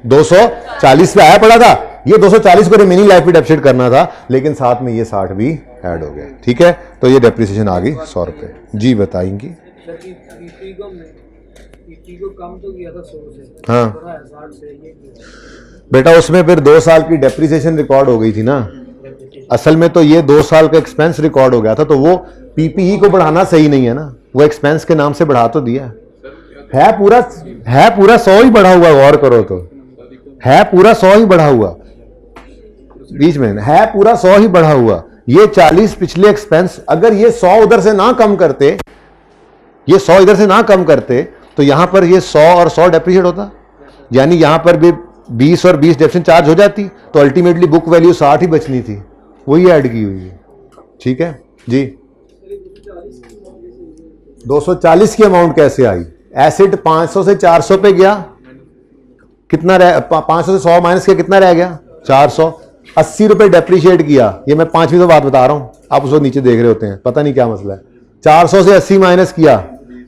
240 पे आया पड़ा था, ये 240 को रिमेनिंग लाइफ पे डेप्रिशिएट करना था, लेकिन साथ में ये 60 भी ऐड हो गया, ठीक है। तो ये डेप्रिसिएशन आ गई 100 रुपए। जी बताएंगी? कम तो किया था 100 से, हाँ 60 से ये किया। बेटा उसमें फिर 2 साल की डेप्रिसिएशन रिकॉर्ड हो गई थी ना, असल में तो ये 2 साल का एक्सपेंस रिकॉर्ड हो गया था, तो वो पीपीई को बढ़ाना सही नहीं है ना, वो एक्सपेंस के नाम से बढ़ा तो दिया है पूरा 100 ही बढ़ा हुआ, गौर करो तो है पूरा 100 ही बढ़ा हुआ, बीच में है पूरा 100 ही बढ़ा हुआ। ये 40 पिछले एक्सपेंस, अगर ये 100 उधर से ना कम करते, ये 100 इधर से ना कम करते, तो यहां पर ये 100 और 100 डेप्रिशिएट होता, यानी यहां पर भी 20 और 20 डेप्रिसिएशन चार्ज हो जाती, तो अल्टीमेटली बुक वैल्यू 60 ही बचनी थी, वही ऐड की हुई है, ठीक है जी। 240 की अमाउंट कैसे आई? एसेट 500 से 400 पे गया, कितना रह 500 से 100 माइनस किया, कितना रह गया 480 रुपए डेप्रिशिएट किया। ये मैं 5वीं तो बात बता रहा हूं, आप उसको नीचे देख रहे होते हैं, पता नहीं क्या मसला है। 400 से 80 माइनस किया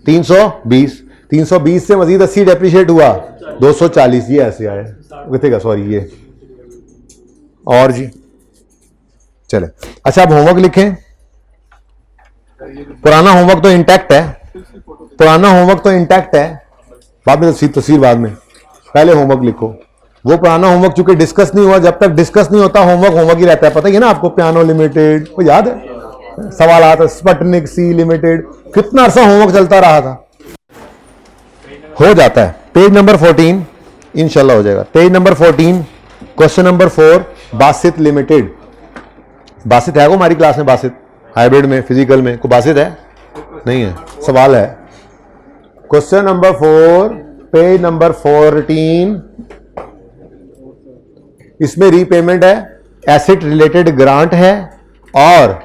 320 से मजीद 80 डेप्रिशिएट हुआ 240, ये ऐसे आया कितने, सॉरी ये, और जी चले। अच्छा अब होमवर्क लिखें, पुराना होमवर्क तो इंटैक्ट है, बाद में तफसील बाद में, पहले होमवर्क लिखो। वो पुराना होमवर्क चूंकि डिस्कस नहीं हुआ, जब तक डिस्कस नहीं होता होमवर्क ही रहता है, पता ही है ना आपको, पियानो लिमिटेड वो याद है, सवालात स्पुतनिक सी लिमिटेड, कितना अरसा होमवर्क चलता रहा था, हो जाता है। पेज नंबर 14 इंशाल्लाह हो जाएगा। Page number 14 question number 4, Basit limited. Basit है वो हमारी क्लास में, बासित हाइब्रिड में फिजिकल में को बासित है नहीं है, सवाल है। क्वेश्चन नंबर 4 पेज नंबर 14, इसमें रीपेमेंट है, एसेट रिलेटेड ग्रांट है, और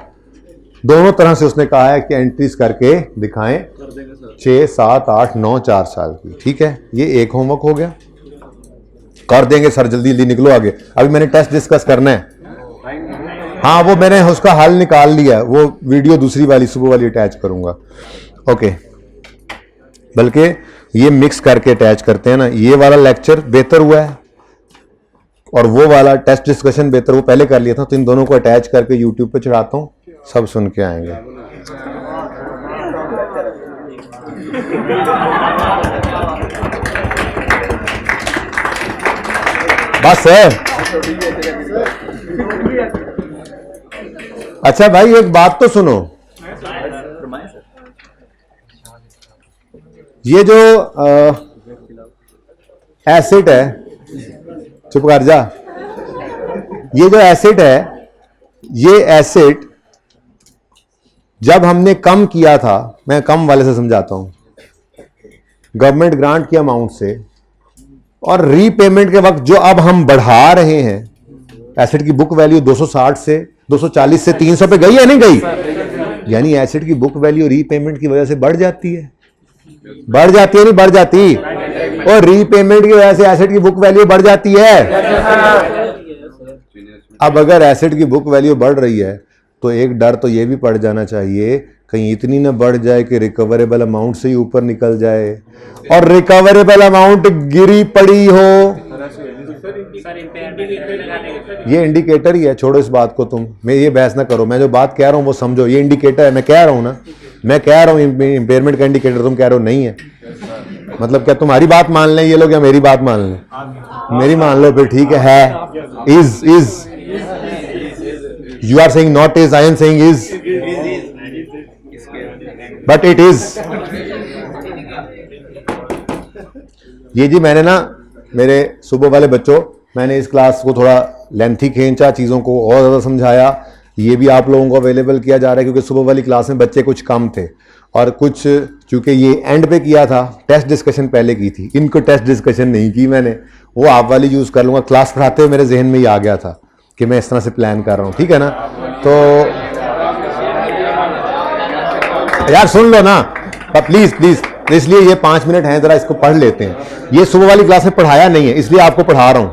दोनों तरह से उसने कहा है कि एंट्रीज करके दिखाएं, 6, 7, 8, 9 4 साल की, ठीक है। ये एक होमवर्क हो गया। कर देंगे सर, जल्दी जल्दी निकलो आगे, अभी मैंने टेस्ट डिस्कस करना है। हाँ वो मैंने उसका हल निकाल लिया, वो वीडियो दूसरी वाली सुबह वाली अटैच करूंगा। ओके, बल्कि ये मिक्स करके अटैच करते हैं ना, ये वाला लेक्चर बेहतर हुआ है और वो वाला टेस्ट डिस्कशन बेहतर, वो पहले कर लिया था, तो इन दोनों को अटैच करके यूट्यूब पे चढ़ाता हूँ, सब सुन के आएंगे। बस है। अच्छा भाई एक बात तो सुनो, ये जो एसिड है, चुप कर जा, ये जो एसिड है, ये एसिड जब हमने कम किया था, मैं कम वाले से समझाता हूं, गवर्नमेंट ग्रांट की अमाउंट से, और रीपेमेंट के वक्त जो अब हम बढ़ा रहे हैं, एसिड की बुक वैल्यू 260 से 240 से 300 पे गई है नहीं गई, यानी एसिड की बुक वैल्यू रीपेमेंट की वजह से बढ़ जाती है, बढ़ जाती है नहीं बढ़ जाती, और रीपेमेंट की वजह से एसिड की बुक वैल्यू बढ़ जाती है। अब अगर एसिड की बुक वैल्यू बढ़ रही है तो एक डर तो ये भी पड़ जाना चाहिए कहीं इतनी ना बढ़ जाए कि रिकवरेबल अमाउंट से ही ऊपर निकल जाए, और रिकवरेबल अमाउंट गिरी पड़ी हो। ये इंडिकेटर ही है, छोड़ो इस बात को, तुम मैं ये बहस ना करो, मैं जो बात कह रहा हूं वो समझो, ये इंडिकेटर है, मैं कह रहा हूं ना, मैं कह रहा हूं इंपेयरमेंट का इंडिकेटर, तुम कह रहे हो नहीं है, मतलब क्या तुम्हारी बात मान लें ये लोग या मेरी बात मान लें? मेरी मान लो फिर ठीक है, is you are saying not is, I am saying is, but it is. ये जी मैंने ना मेरे सुबह वाले बच्चों, मैंने इस क्लास को थोड़ा लेंथी खींचा, चीज़ों को और ज़्यादा समझाया, ये भी आप लोगों को अवेलेबल किया जा रहा है क्योंकि सुबह वाली क्लास में बच्चे कुछ कम थे, और कुछ चूंकि ये एंड पे किया था, टेस्ट डिस्कशन पहले की थी, इनको टेस्ट डिस्कशन नहीं की मैंने, वो आप वाली यूज़ कर लूँगा। क्लास पढ़ाते हुए मेरे जहन में ही आ गया था कि मैं इस तरह से प्लान कर रहा हूँ, ठीक है ना? तो यार सुन लो ना प्लीज़ प्लीज़, इसलिए ये 5 मिनट हैं, जरा इसको पढ़ लेते हैं। ये सुबह वाली क्लास में पढ़ाया नहीं है, इसलिए आपको पढ़ा रहा हूं,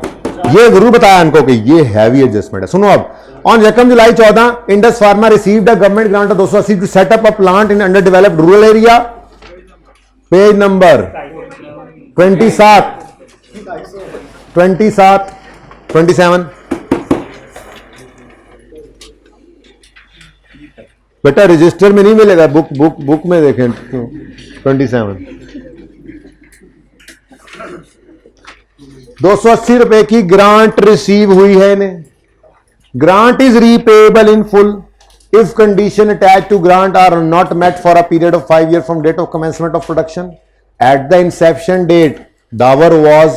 ये जरूर बताया इनको कि ये हैवी एडजस्टमेंट है। सुनो अब, ऑन यकम July 14 Indus Pharma received a government grant of 280 to set up a plant in under developed rural area. Page number 27 बेटा रजिस्टर में नहीं मिलेगा, बुक में देखें 27। 280 रुपए की ग्रांट रिसीव हुई है इन्हें। Grant is repayable in full if condition attach to grant are not met for a period of 5 years from date of commencement of production. At the inception date there was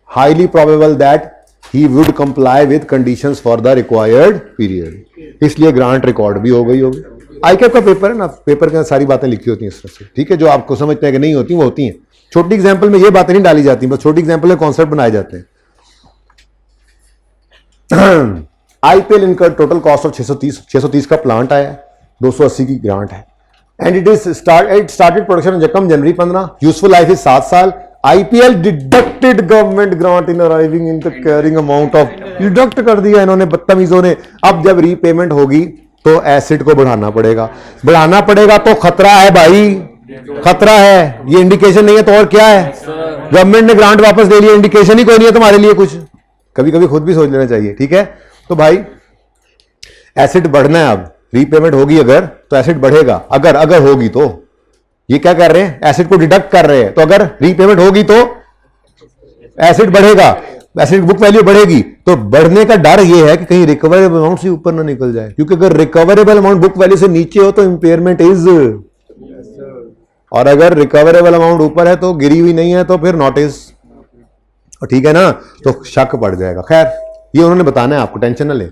highly probable that he would comply with conditions for the required period, इसलिए ग्रांट रिकॉर्ड भी हो गई होगी। आईकैप का पेपर है ना, पेपर के अंदर सारी बातें लिखी होती हैं इस तरह से, ठीक है? जो आपको समझते हैं कि नहीं होती वो होती हैं। छोटी एग्जांपल में ये बातें नहीं डाली जाती, बस छोटी एग्जांपल में कॉन्सेप्ट बनाए जाते हैं। आईपीएल इनका टोटल कॉस्ट ऑफ 630 का प्लांट आया है, 280 की ग्रांट है, एंड इट स्टार्टेड प्रोडक्शन जकम जनवरी 15, यूजफुल लाइफ इज 7 साल। IPL deducted government grant in arriving in the carrying amount of, deduct कर दिया इन्होंने बदतमीजों ने। अब जब रीपेमेंट होगी तो एसिड को बढ़ाना पड़ेगा तो खतरा है भाई, खतरा है। ये इंडिकेशन नहीं है तो और क्या है? गवर्नमेंट ने ग्रांट वापस ले लिया, इंडिकेशन ही कोई नहीं है तुम्हारे लिए कुछ। कभी कभी खुद भी सोच लेना चाहिए, ठीक है? तो भाई एसिड बढ़ना है, अब रीपेमेंट होगी अगर तो एसिड बढ़ेगा, अगर होगी तो। ये क्या कर रहे हैं? एसिड को डिडक्ट कर रहे हैं, तो अगर रीपेमेंट होगी तो एसिड बढ़ेगा, एसिड बुक वैल्यू बढ़ेगी। तो बढ़ने का डर यह है कि कहीं रिकवरेबल अमाउंट से ऊपर ना निकल जाए, क्योंकि अगर रिकवरेबल अमाउंट बुक वैल्यू से नीचे हो तो इंपेयरमेंट इज, और अगर रिकवरेबल अमाउंट ऊपर है तो गिरी हुई नहीं है तो फिर नोटिस, ठीक है ना? तो शक पड़ जाएगा। खैर ये उन्होंने बताना है आपको, टेंशन ना ले।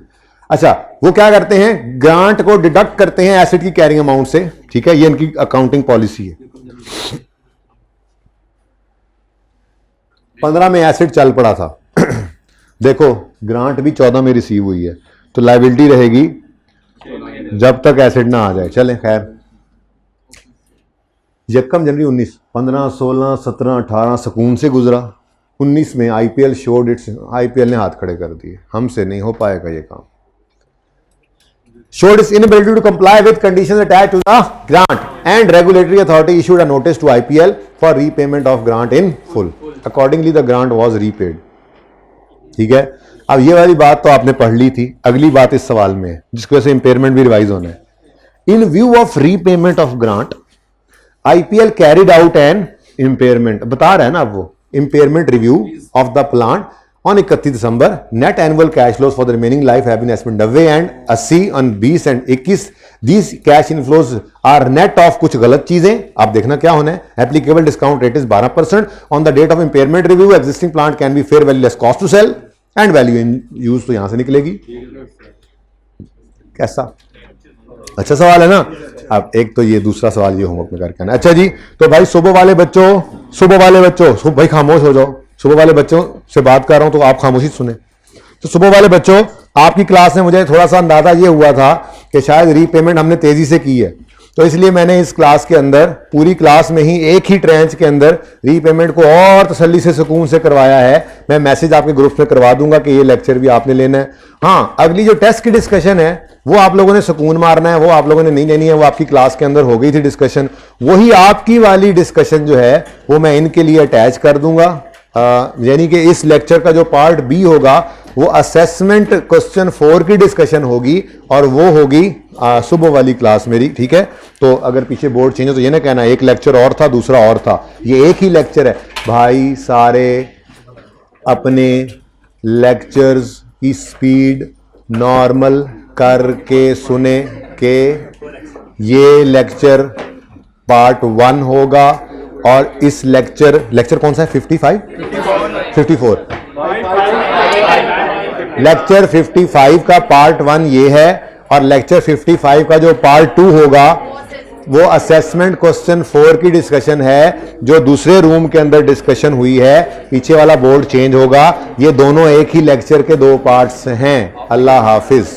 अच्छा, वो क्या करते हैं? ग्रांट को डिडक्ट करते हैं एसिड की कैरिंग अमाउंट से, ठीक है? ये इनकी अकाउंटिंग पॉलिसी है। 15 में एसिड चल पड़ा था देखो ग्रांट भी 14 में रिसीव हुई है, तो लायबिलिटी रहेगी जब तक एसिड ना आ जाए। चलें खैर, यकम जनवरी 19, 15, 16, 17, 18 सुकून से गुजरा, 19 में आईपीएल शोड इट्स, आईपीएल ने हाथ खड़े कर दिए, हमसे नहीं हो पाएगा ये काम। showed its inability to comply with conditions attached to the grant and regulatory authority issued a notice to IPL for repayment of grant in full. Accordingly the grant was repaid. ठीक है, अब ये वाली बात तो आपने पढ़ ली थी, अगली बात इस सवाल में है जिसकी वजह से इंपेयरमेंट भी रिवाइज होना है। In view of repayment of grant IPL carried out an impairment, बता रहा है ना अब वो, impairment review of the plant on 31 December, net annual cash flows for the remaining life have been estimated 90 and 80 on 20 and 21. These cash inflows are net of कुछ गलत चीजें, आप देखना क्या होना है। Applicable discount rate is 12%. On the date of impairment review, existing plant can be fair value less cost to sell and value in use, तो यहां से निकलेगी। कैसा अच्छा सवाल है ना। अब एक तो ये, दूसरा सवाल ये होमवर्क में करके आना। अच्छा जी, तो भाई सुबह वाले बच्चों भाई खामोश हो जाओ, सुबह वाले बच्चों से बात कर रहा हूं तो आप खामोशी सुने। तो सुबह वाले बच्चों, आपकी क्लास में मुझे थोड़ा सा अंदाजा ये हुआ था कि शायद रीपेमेंट हमने तेजी से की है, तो इसलिए मैंने इस क्लास के अंदर, पूरी क्लास में ही एक ही ट्रेंच के अंदर रीपेमेंट को और तसल्ली से, सुकून से करवाया है। मैं मैसेज आपके ग्रुप में करवा दूंगा कि ये लेक्चर भी आपने लेना है। हाँ, अगली जो टेस्ट की डिस्कशन है वो आप लोगों ने सुकून मारना है, वो आप लोगों ने नहीं लेनी है, वो आपकी क्लास के अंदर हो गई थी डिस्कशन। वही आपकी वाली डिस्कशन जो है वो मैं इनके लिए अटैच कर दूंगा। यानी कि इस लेक्चर का जो पार्ट बी होगा वो असेसमेंट क्वेश्चन 4 की डिस्कशन होगी और वो होगी सुबह वाली क्लास मेरी। ठीक है, तो अगर पीछे बोर्ड चेंज हो तो ये ना कहना एक लेक्चर और था दूसरा और था, ये एक ही लेक्चर है भाई। सारे अपने लेक्चर्स की स्पीड नॉर्मल करके सुने के ये लेक्चर पार्ट 1 होगा और इस लेक्चर कौन सा है, 54 लेक्चर 55 का पार्ट 1 ये है और लेक्चर 55 का जो पार्ट 2 होगा वो असेसमेंट क्वेश्चन 4 की डिस्कशन है, जो दूसरे रूम के अंदर डिस्कशन हुई है। पीछे वाला बोर्ड चेंज होगा, ये दोनों एक ही लेक्चर के 2 पार्ट्स हैं। अल्लाह हाफिज।